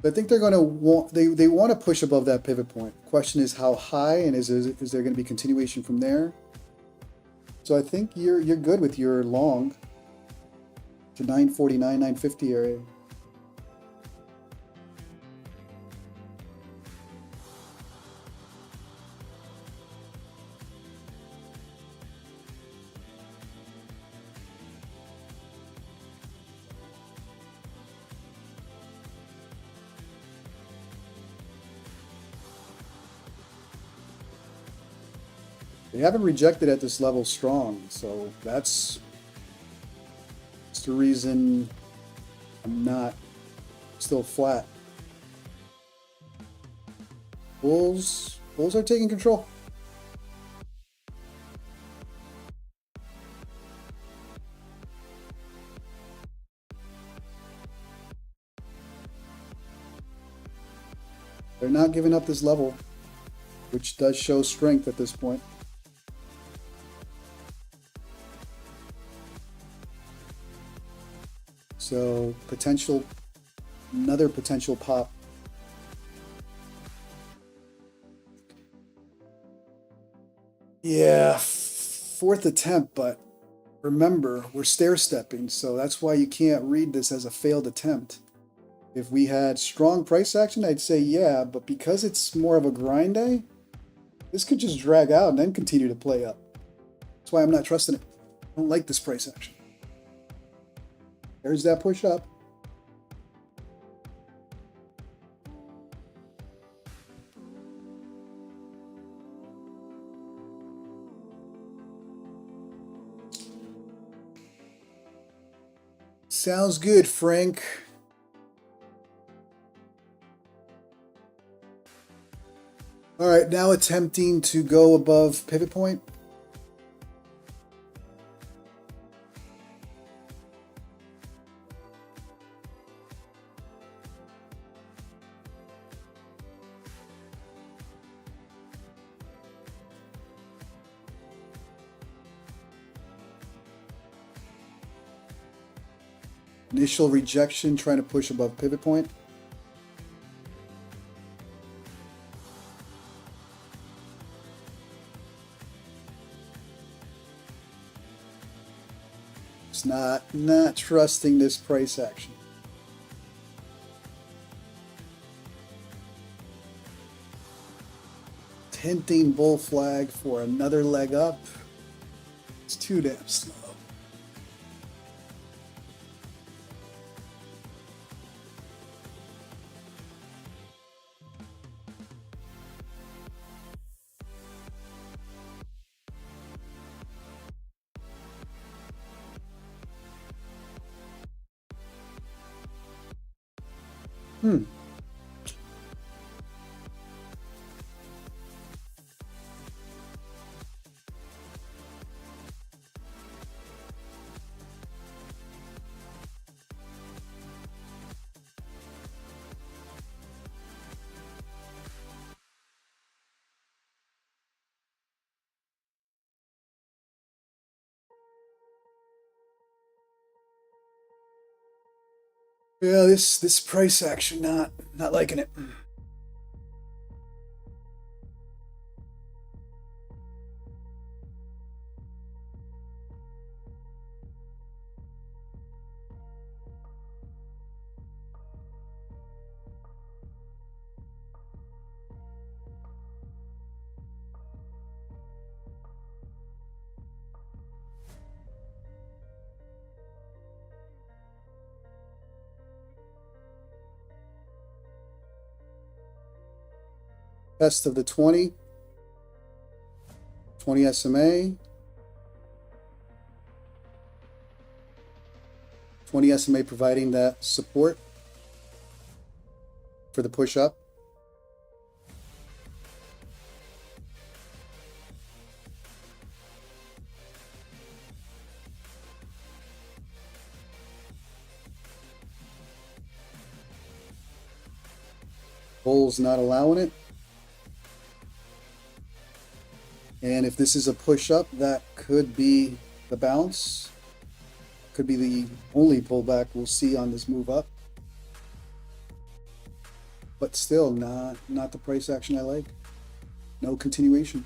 I think they're going to want, they want to push above that pivot point. Question is how high, and is there going to be continuation from there? So I think you're good with your long to 949, 950 area. They haven't rejected at this level strong, so that's the reason I'm not still flat. Bulls are taking control. They're not giving up this level, which does show strength at this point. So another potential pop. Yeah, fourth attempt, but remember, we're stair-stepping, so that's why you can't read this as a failed attempt. If we had strong price action, I'd say yeah, but because it's more of a grind day, this could just drag out and then continue to play up. That's why I'm not trusting it. I don't like this price action. There's that push up. Sounds good, Frank. All right, now attempting to go above pivot point. Initial rejection, trying to push above pivot point. It's not trusting this price action. Tempting bull flag for another leg up. It's too damn slow. Yeah, this price action, not liking it. Test of the 20 SMA, 20 SMA providing that support for the push up. Bulls not allowing it. And if this is a push up, that could be the bounce. Could be the only pullback we'll see on this move up. But still not the price action I like. No continuation.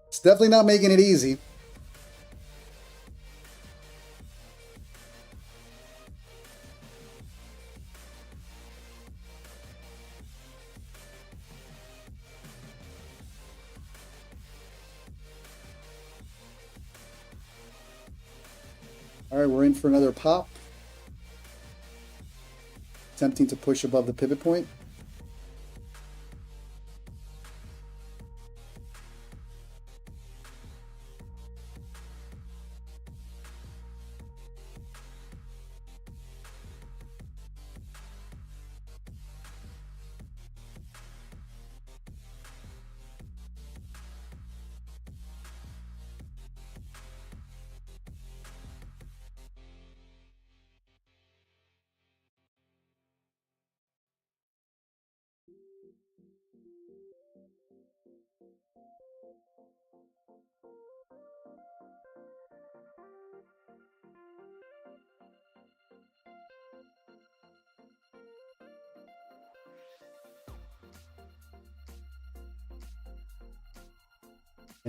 It's definitely not making it easy. All right, we're in for another pop. Attempting to push above the pivot point.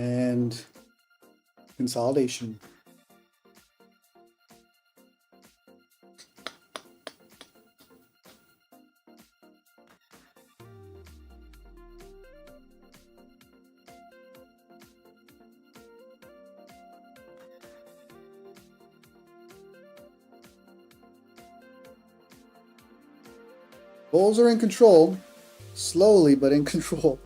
And consolidation. Bulls are in control, slowly but in control.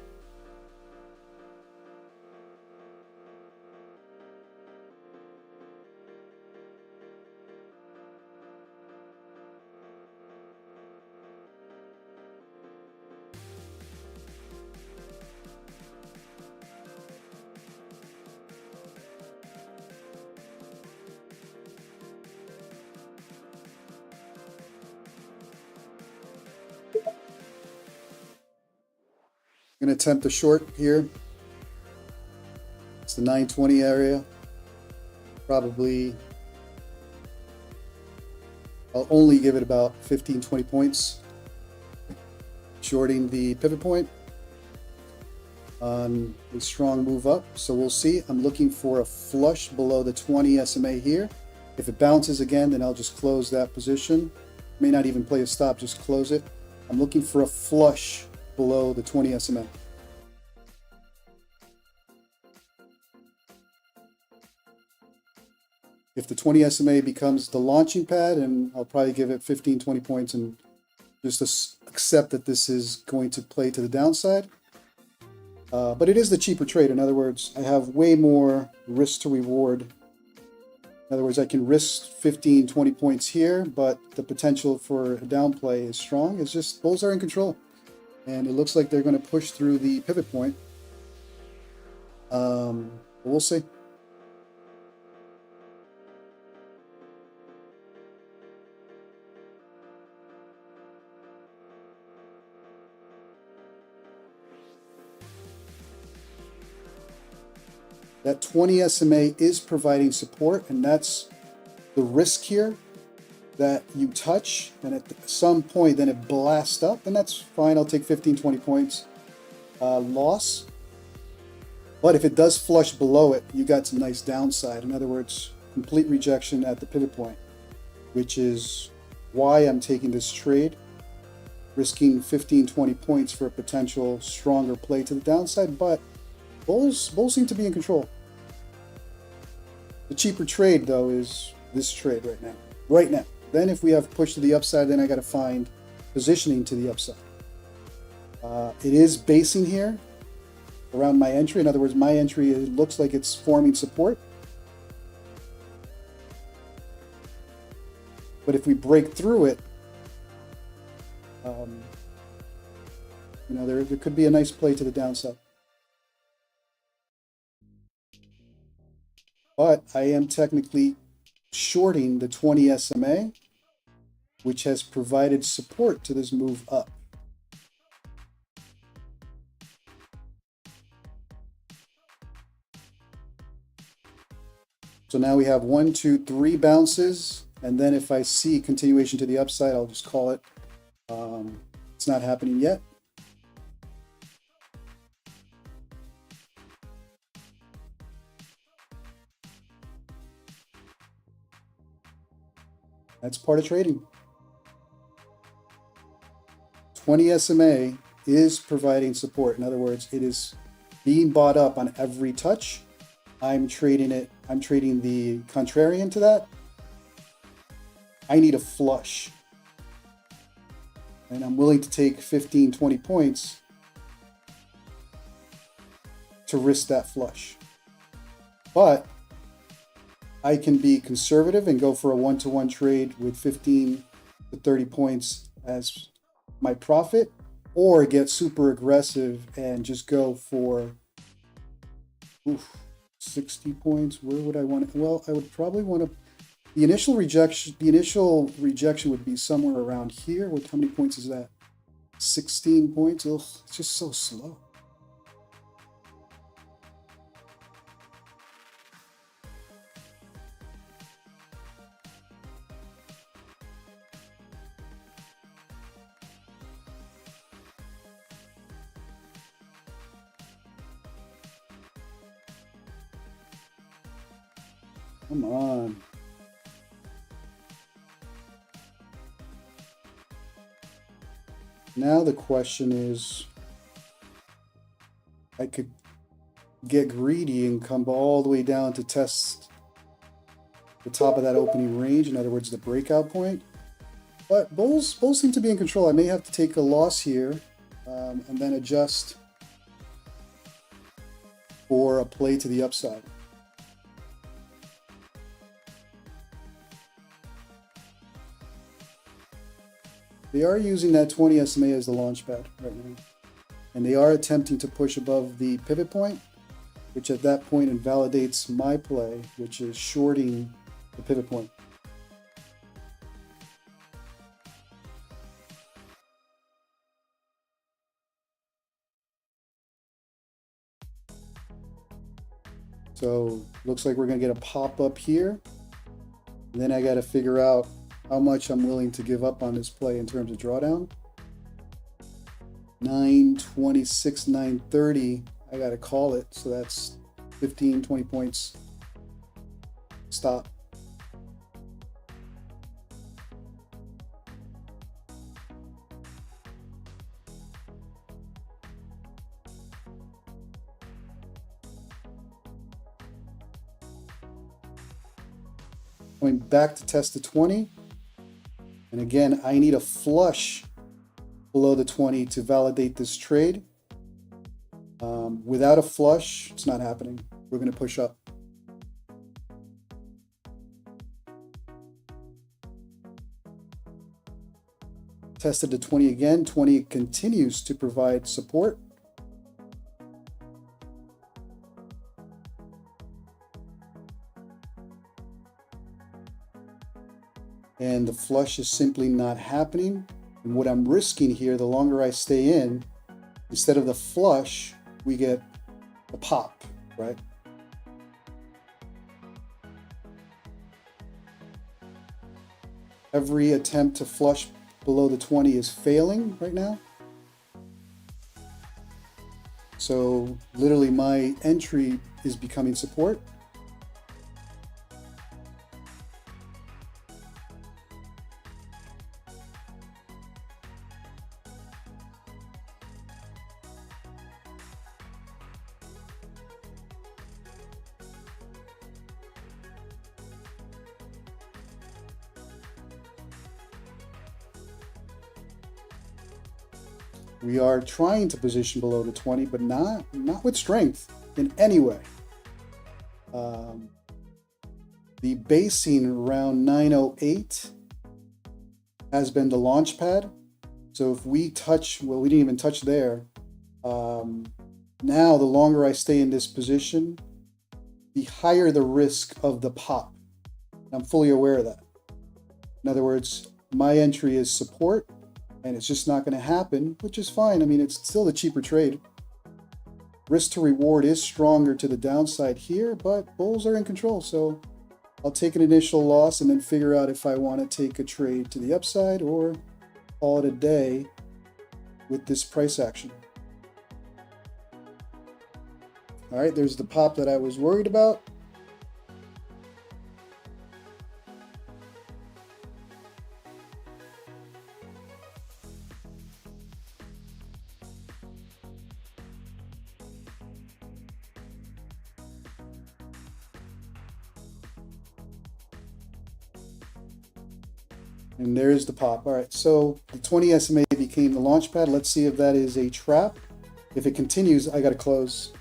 I'm going to attempt a short here. It's the 920 area. Probably, I'll only give it about 15-20 points. Shorting the pivot point on a strong move up. So we'll see. I'm looking for a flush below the 20 SMA here. If it bounces again, then I'll just close that position. May not even play a stop, just close it. I'm looking for a flush below the 20 SMA. If the 20 SMA becomes the launching pad, and I'll probably give it 15-20 points and just accept that this is going to play to the downside. But it is the cheaper trade. In other words, I have way more risk to reward. In other words, I can risk 15, 20 points here, but the potential for a downplay is strong. It's just bulls are in control. And it looks like they're going to push through the pivot point. We'll see. That 20 SMA is providing support, and that's the risk here, that you touch and at some point then it blasts up, and that's fine. I'll take 15, 20 points loss. But if it does flush below it, you got some nice downside. In other words, complete rejection at the pivot point, which is why I'm taking this trade, risking 15, 20 points for a potential stronger play to the downside. But bulls seem to be in control. The cheaper trade, though, is this trade right now. Right now. Then if we have push to the upside, then I got to find positioning to the upside. It is basing here around my entry. In other words, my entry, it looks like it's forming support. But if we break through it, there could be a nice play to the downside. But I am technically shorting the 20 SMA, which has provided support to this move up. So now we have 1, 2, 3 bounces, and then if I see continuation to the upside, I'll just call it. It's not happening yet. That's part of trading. 20 SMA is providing support. In other words, it is being bought up on every touch. I'm trading it. I'm trading the contrarian to that. I need a flush. And I'm willing to take 15, 20 points to risk that flush. But I can be conservative and go for a 1-to-1 trade with 15 to 30 points as my profit, or get super aggressive and just go for 60 points. Where would I want it? Well, I would probably want to. The initial rejection would be somewhere around here. How many points is that? 16 points. Ugh, it's just so slow. Come on. Now the question is, I could get greedy and come all the way down to test the top of that opening range. In other words, the breakout point. But bulls seem to be in control. I may have to take a loss here and then adjust for a play to the upside. They are using that 20 SMA as the launch pad right now. And they are attempting to push above the pivot point, which at that point invalidates my play, which is shorting the pivot point. So looks like we're going to get a pop up here. And then I got to figure out how much I'm willing to give up on this play in terms of drawdown. 926, 930, I got to call it. So that's 15, 20 points. Stop. Going back to test the 20. And again, I need a flush below the 20 to validate this trade. Without a flush, it's not happening. We're going to push up. Tested to 20 again. 20 continues to provide support. And the flush is simply not happening. And what I'm risking here, the longer I stay in, instead of the flush, we get a pop, right? Every attempt to flush below the 20 is failing right now. So literally my entry is becoming support. We are trying to position below the 20, but not with strength in any way. The basing around 908 has been the launch pad. So if we touch, well, we didn't even touch there. Now, the longer I stay in this position, the higher the risk of the pop. I'm fully aware of that. In other words, my entry is support, and it's just not going to happen, which is fine. I mean, it's still the cheaper trade. Risk to reward is stronger to the downside here, but bulls are in control. So I'll take an initial loss and then figure out if I want to take a trade to the upside or call it a day with this price action. All right, there's the pop that I was worried about. And there's the pop. All right, so the 20 SMA became the launch pad. Let's see if that is a trap. If it continues, I got to close.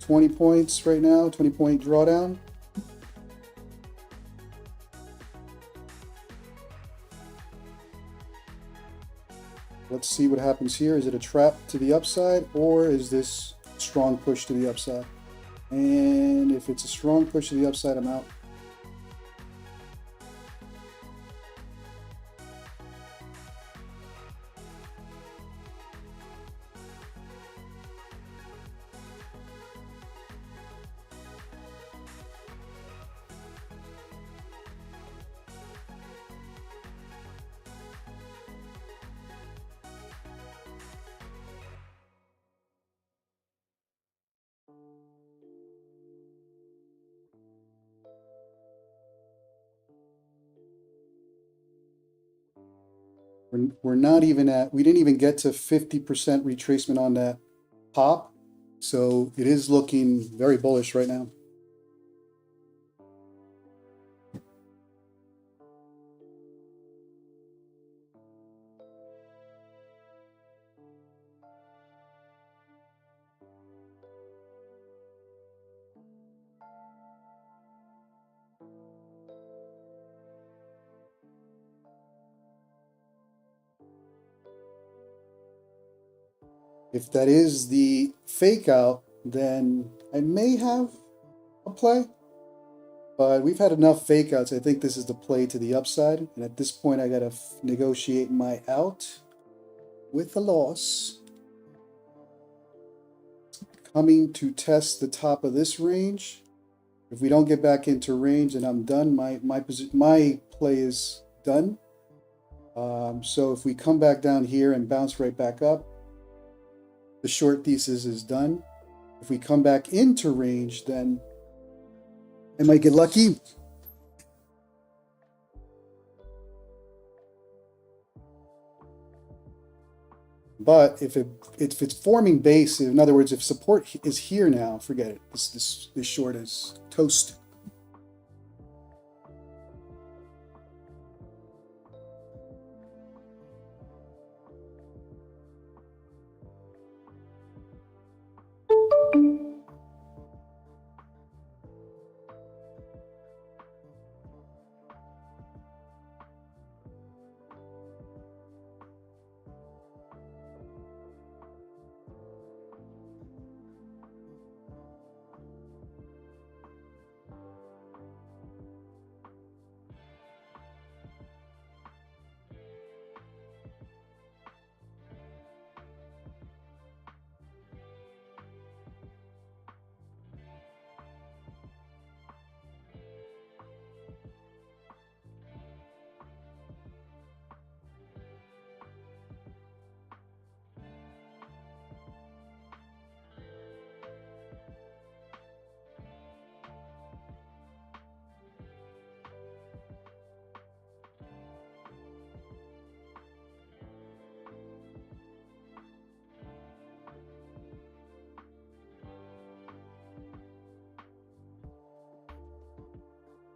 $20 points right now, 20-point drawdown. Let's see what happens here. Is it a trap to the upside, or is this strong push to the upside? And if it's a strong push to the upside, I'm out. We're not even at, we didn't even get to 50% retracement on that pop. So it is looking very bullish right now. If that is the fake out, then I may have a play, but we've had enough fake outs. I think this is the play to the upside. And at this point, I got to negotiate my out with a loss. Coming to test the top of this range. If we don't get back into range, then I'm done. My play is done. So if we come back down here and bounce right back up, the short thesis is done. If we come back into range, then I might get lucky. But if it's forming base, in other words, if support is here now, forget it. This short is toast.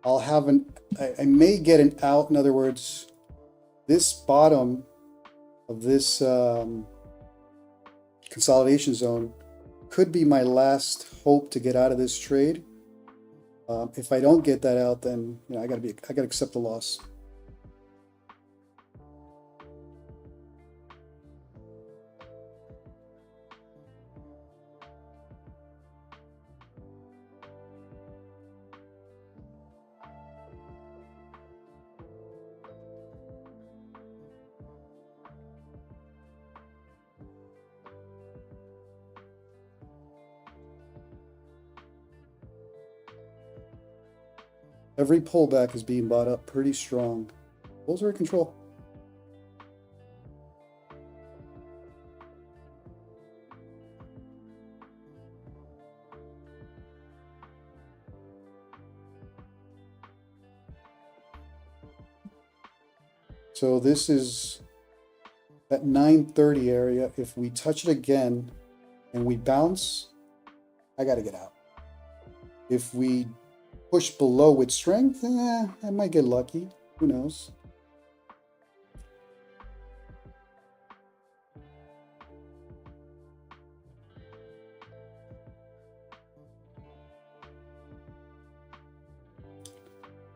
I'll have I may get an out. In other words, this bottom of this consolidation zone could be my last hope to get out of this trade. If I don't get that out, then I gotta accept the loss. Every pullback is being bought up pretty strong. Bulls are in control. So this is at 930 area. If we touch it again and we bounce, I got to get out. If we push below with strength, I might get lucky. Who knows?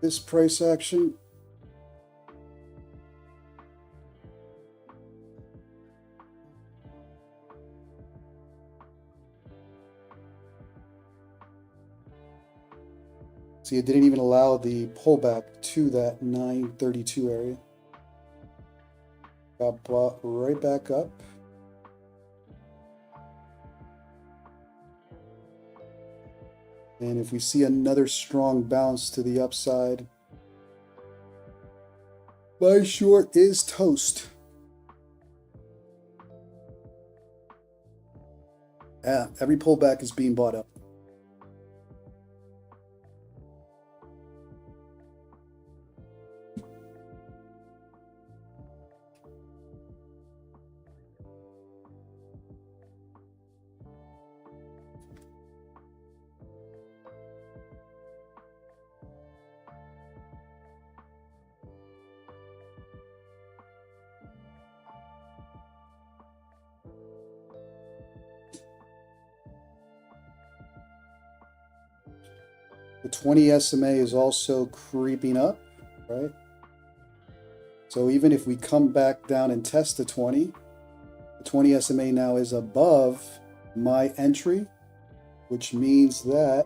This price action, see, it didn't even allow the pullback to that 932 area. Got bought right back up. And if we see another strong bounce to the upside, my short is toast. Yeah, every pullback is being bought up. The 20 SMA is also creeping up, right? So even if we come back down and test the 20 SMA now is above my entry, which means that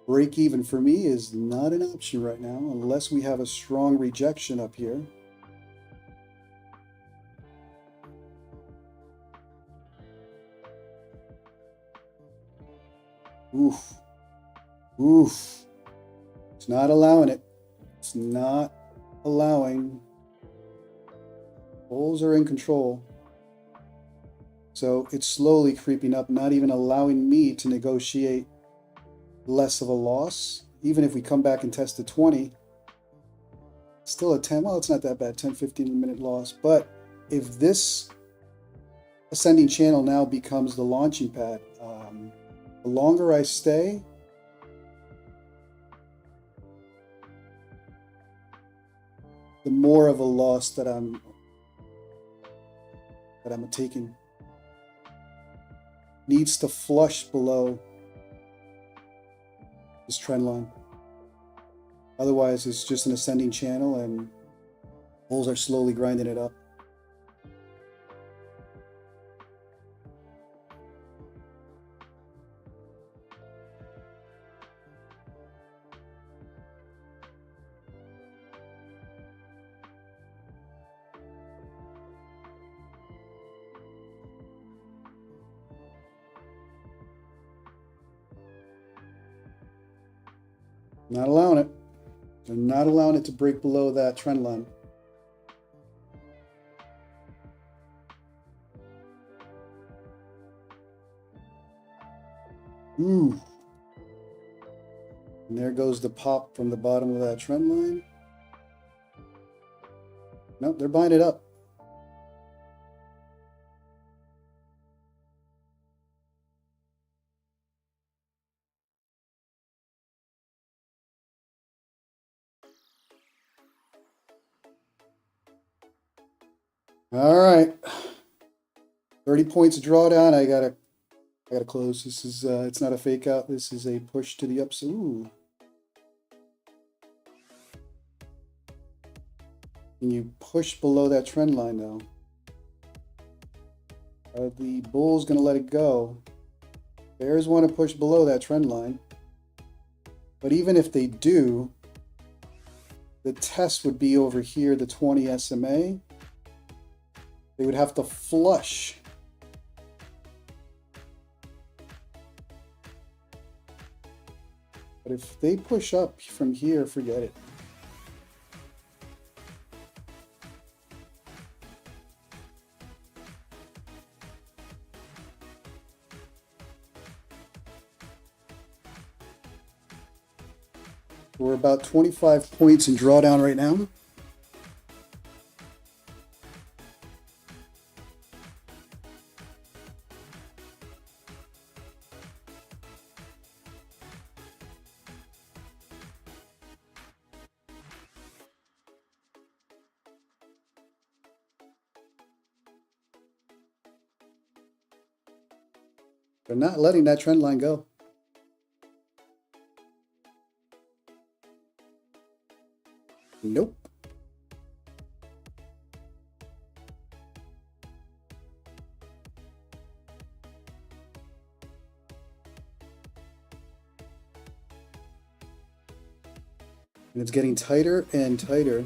break even for me is not an option right now unless we have a strong rejection up here. Oof. Oof. It's not allowing it. It's not allowing. Bulls are in control. So it's slowly creeping up, not even allowing me to negotiate less of a loss. Even if we come back and test the 20, still a 10. Well, it's not that bad, 10, 15 minute loss. But if this ascending channel now becomes the launching pad, the longer I stay, the more of a loss that I'm taking. Needs to flush below this trend line. Otherwise, it's just an ascending channel and bulls are slowly grinding it up. Not allowing it. They're not allowing it to break below that trend line. Ooh. And there goes the pop from the bottom of that trend line. Nope, they're buying it up. All right. 30 points of drawdown. I gotta close. This is it's not a fake out. This is a push to the upside. Ooh. And you push below that trend line though. Are the bulls gonna let it go? Bears want to push below that trend line. But even if they do, the test would be over here, the 20 SMA. They would have to flush. But if they push up from here, forget it. We're about 25 points in drawdown right now. They're not letting that trend line go. Nope. And it's getting tighter and tighter.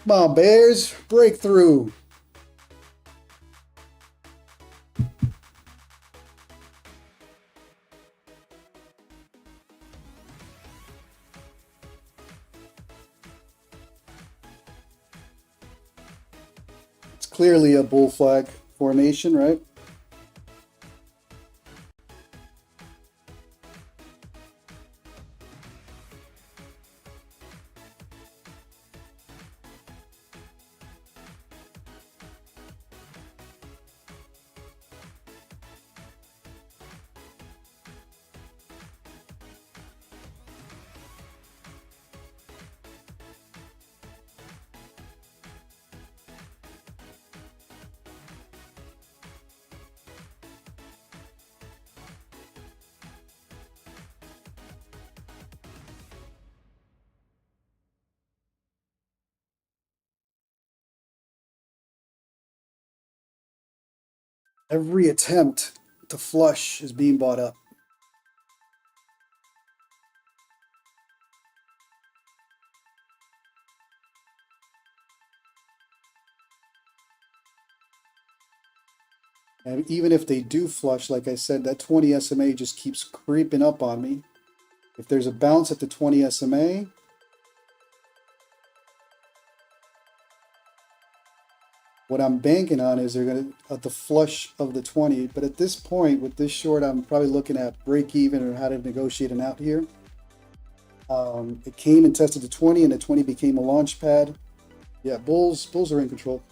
Come on, Bears, breakthrough. It's clearly a bull flag formation, right? Every attempt to flush is being bought up. And even if they do flush, like I said, that 20 SMA just keeps creeping up on me. If there's a bounce at the 20 SMA, what I'm banking on is they're going to the flush of the 20. But at this point, with this short, I'm probably looking at break even or how to negotiate an out here. It came and tested the 20, and the 20 became a launch pad. Yeah, bulls are in control.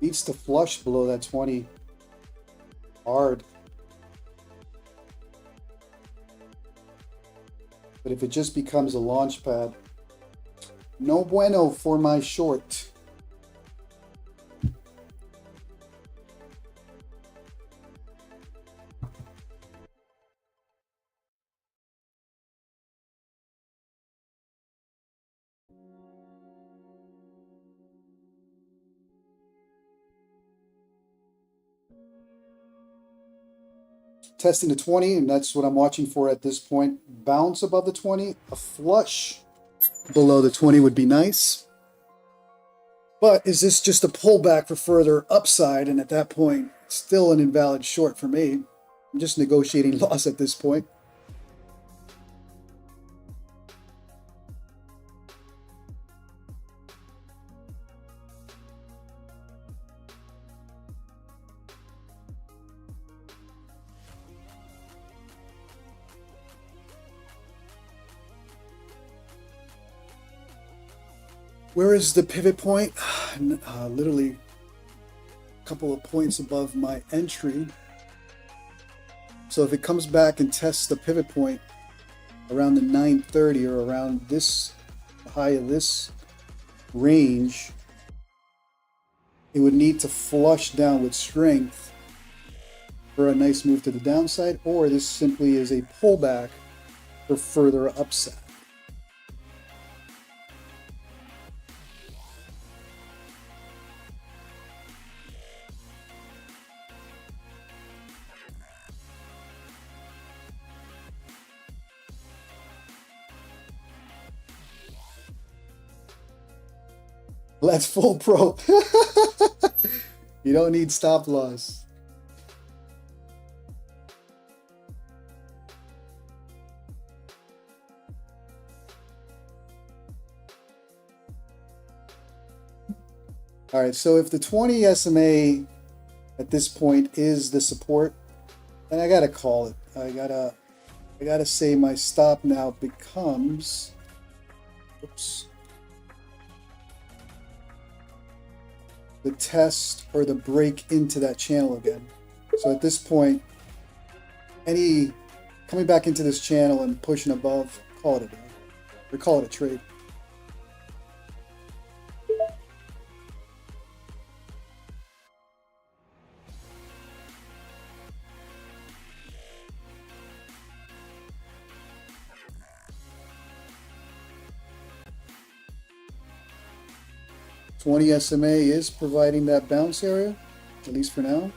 Needs to flush below that 20 hard. But if it just becomes a launch pad, No bueno for my short. Testing the 20, and that's what I'm watching for at this point. Bounce above the 20, a flush below the 20 would be nice. But is this just a pullback for further upside? And at that point, still an invalid short for me. I'm just negotiating loss at this point. Where is the pivot point? Literally a couple of points above my entry. So if it comes back and tests the pivot point around the 930 or around this high of this range, it would need to flush down with strength for a nice move to the downside, or this simply is a pullback for further upside. Let's full pro. You don't need stop loss. All right, so if the 20 SMA at this point is the support, then I gotta call it. I gotta say my stop now becomes, oops, the test or the break into that channel again. So at this point, any coming back into this channel and pushing above, call it a day, or call it a trade. $20 SMA is providing that bounce area, at least for now.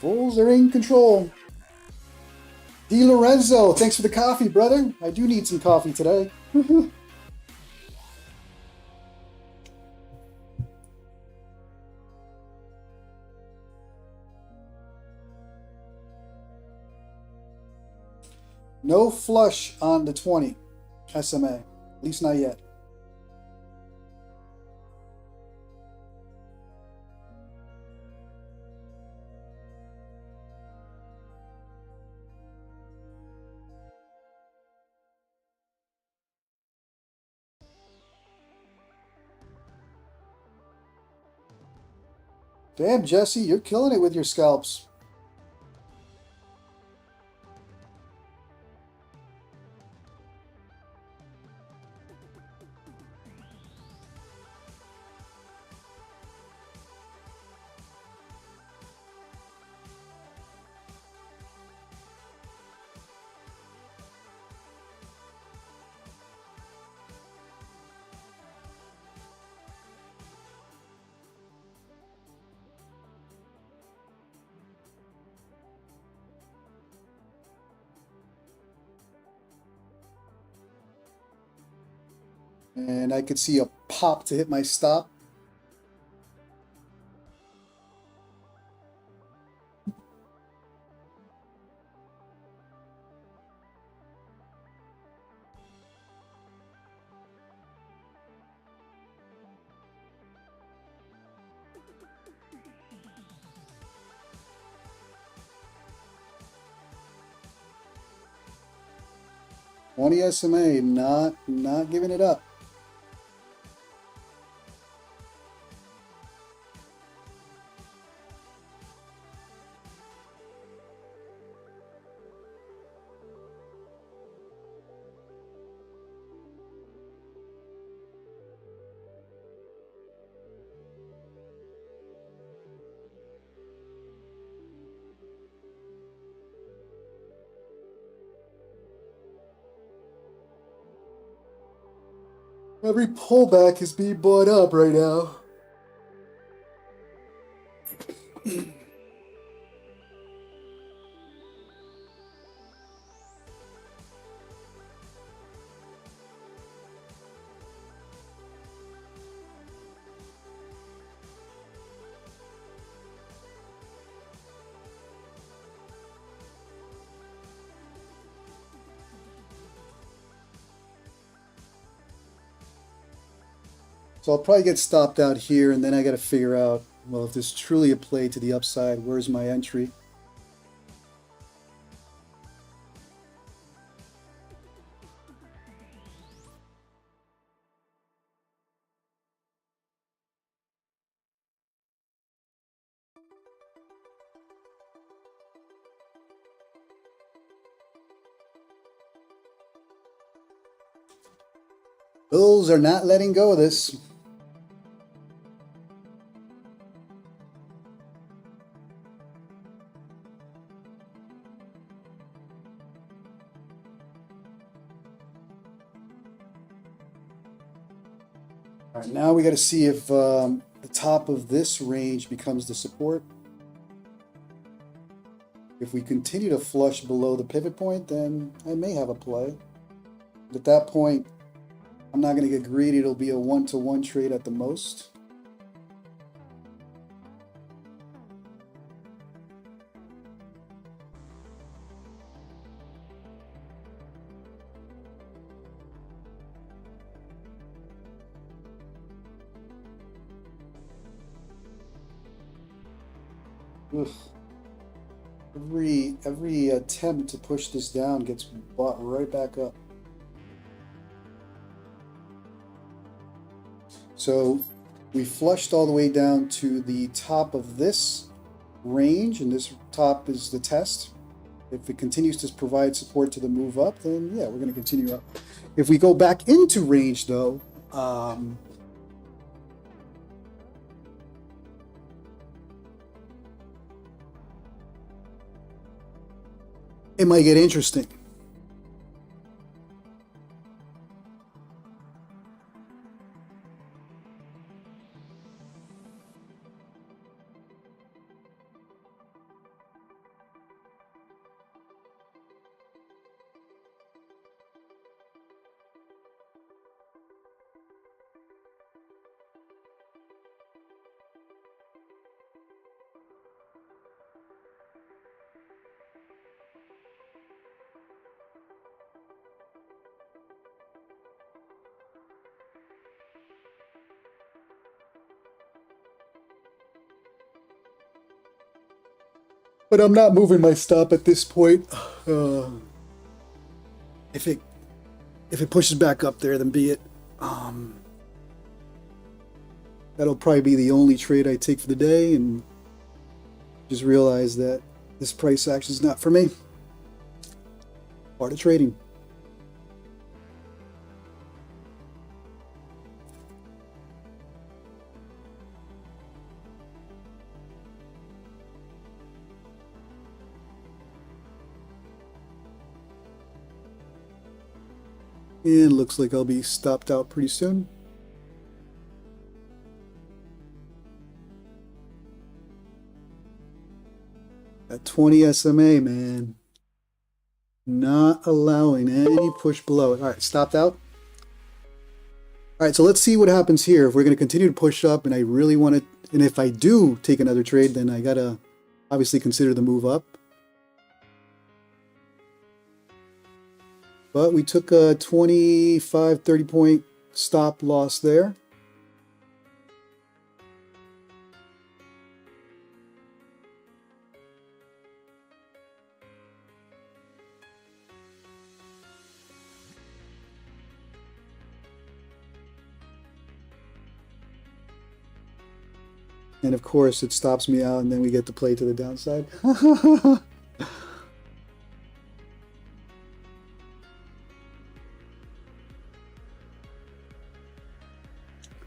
Bulls are in control. Di Lorenzo, thanks for the coffee, brother. I do need some coffee today. No flush on the 20 SMA, at least not yet. Damn, Jesse, you're killing it with your scalps. And I could see a pop to hit my stop. $20 SMA, not giving it up. Every pullback is being bought up right now. So I'll probably get stopped out here, and then I got to figure out, well, if there's truly a play to the upside, where's my entry? Bulls are not letting go of this. All right, now we got to see if the top of this range becomes the support. If we continue to flush below the pivot point, then I may have a play. But at that point, I'm not going to get greedy. It'll be a one-to-one trade at the most. Ugh. Every attempt to push this down gets bought right back up. So we flushed all the way down to the top of this range, and this top is the test. If it continues to provide support to the move up, then yeah, we're going to continue up. If we go back into range, though, it might get interesting. But I'm not moving my stop at this point. If it pushes back up there, then be it. That'll probably be the only trade I take for the day, and just realize that this price action is not for me. Part of trading. And looks like I'll be stopped out pretty soon. At 20 SMA, man. Not allowing any push below it. All right, stopped out. All right, so let's see what happens here. If we're going to continue to push up, and I really want to, and if I do take another trade, then I got to obviously consider the move up. But we took a 25, 30 point stop loss there. And of course, it stops me out, and then we get to play to the downside.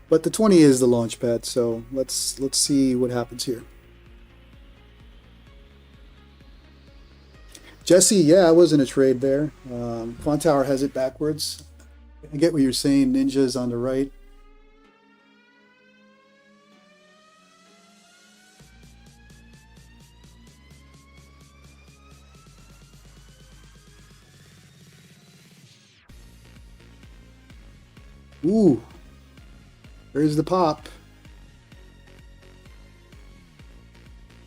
But the 20 is the launch pad, so let's see what happens here. Jesse, yeah, I was in a trade there. Quantower has it backwards. I get what you're saying. Ninja's on the right. Ooh, there's the pop.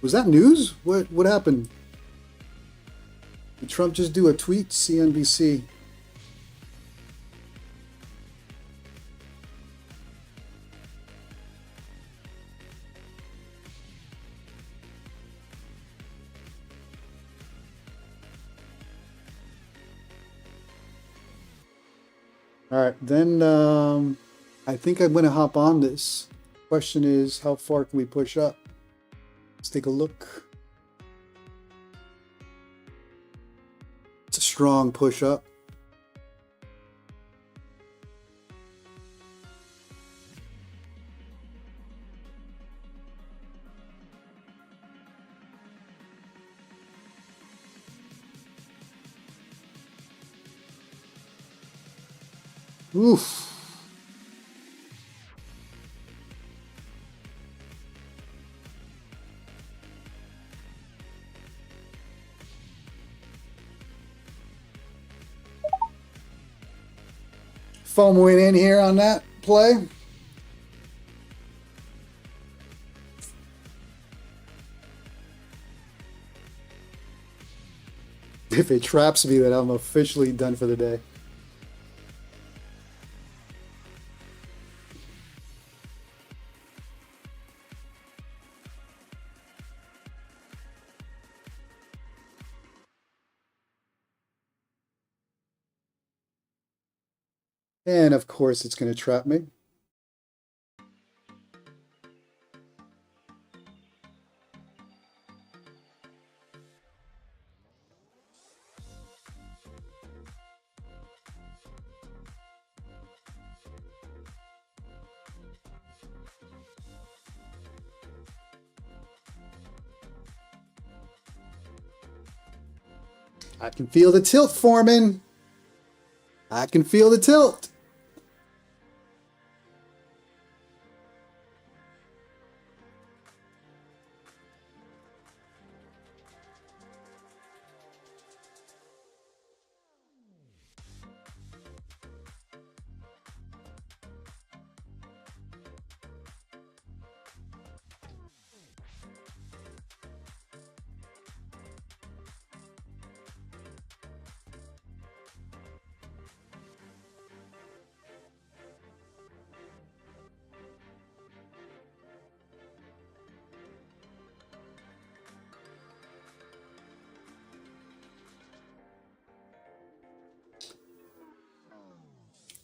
Was that news? What happened? Did Trump just do a tweet? CNBC. All right, then I think I'm going to hop on this. Question is, how far can we push up? Let's take a look. It's a strong push up. Oof. FOMOing in here on that play. If it traps me, then I'm officially done for the day. And of course, it's going to trap me. I can feel the tilt forming. I can feel the tilt.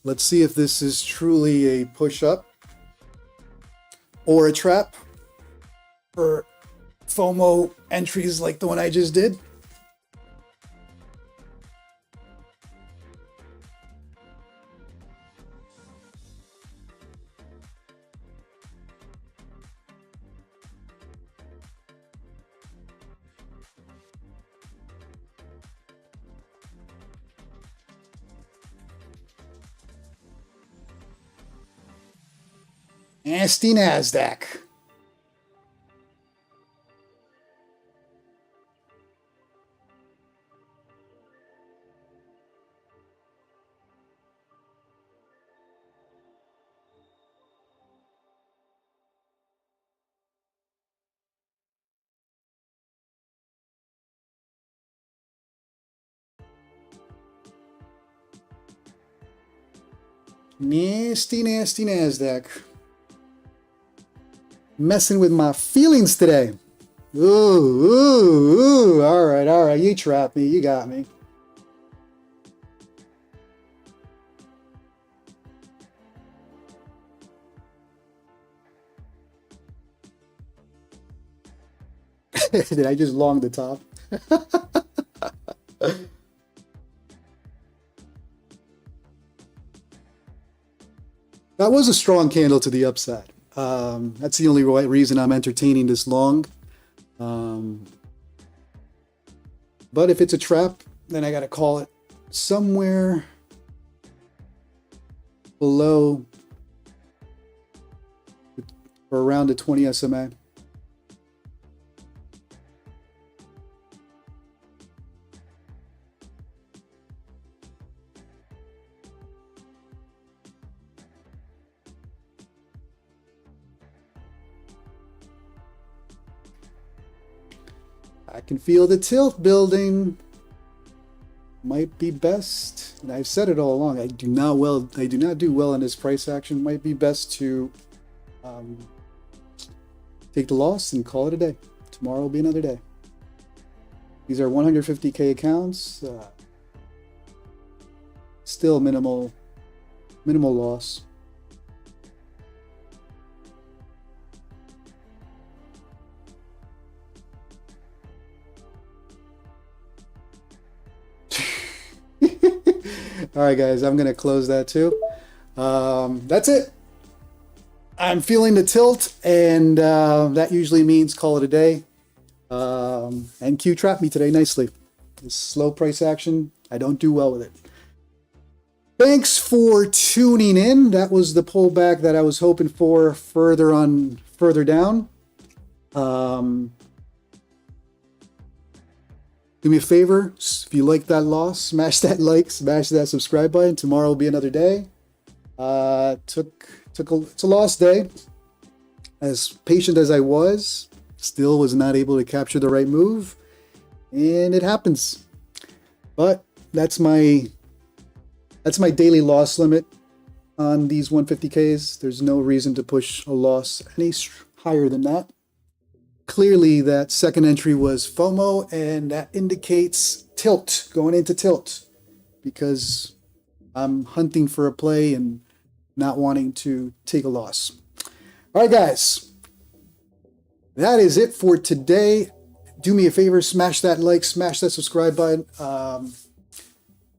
Let's see if this is truly a push-up or a trap for FOMO entries like the one I just did. Nasty NASDAQ. Nasty, nasty NASDAQ. Messing with my feelings today. Ooh, ooh, ooh. All right. You trapped me. You got me. Did I just long the top? That was a strong candle to the upside. That's the only reason I'm entertaining this long. But if it's a trap, then I got to call it somewhere below or around the 20 SMA. I can feel the tilt building. Might be best, and I've said it all along, I do not do well in this price action. Might be best to take the loss and call it a day. Tomorrow will be another day. These are 150K accounts. Still minimal loss. All right, guys, I'm going to close that too. That's it. I'm feeling the tilt, and that usually means call it a day. And Q trapped me today nicely. This slow price action, I don't do well with it. Thanks for tuning in. That was the pullback that I was hoping for further down. Do me a favor, if you like that loss, smash that like, smash that subscribe button. Tomorrow will be another day. It's a lost day. As patient as I was, still was not able to capture the right move, and it happens. But that's my daily loss limit on these 150Ks. There's no reason to push a loss any higher than that. Clearly, that second entry was FOMO, and that indicates tilt, going into tilt, because I'm hunting for a play and not wanting to take a loss. All right, guys, that is it for today. Do me a favor, smash that like, smash that subscribe button.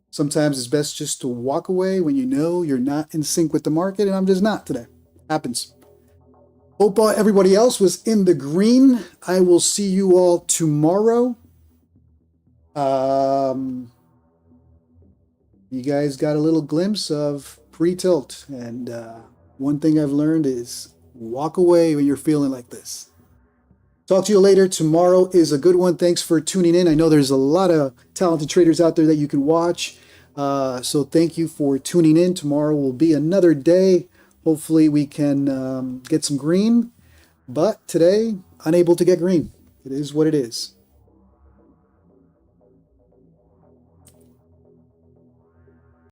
Sometimes it's best just to walk away when you know you're not in sync with the market, and I'm just not today. Happens. Hope everybody else was in the green. I will see you all tomorrow. You guys got a little glimpse of pre-tilt, and one thing I've learned is walk away when you're feeling like this. Talk to you later. Tomorrow is a good one. Thanks for tuning in. I know there's a lot of talented traders out there that you can watch. So thank you for tuning in. Tomorrow will be another day. Hopefully we can get some green, but today, unable to get green. It is what it is.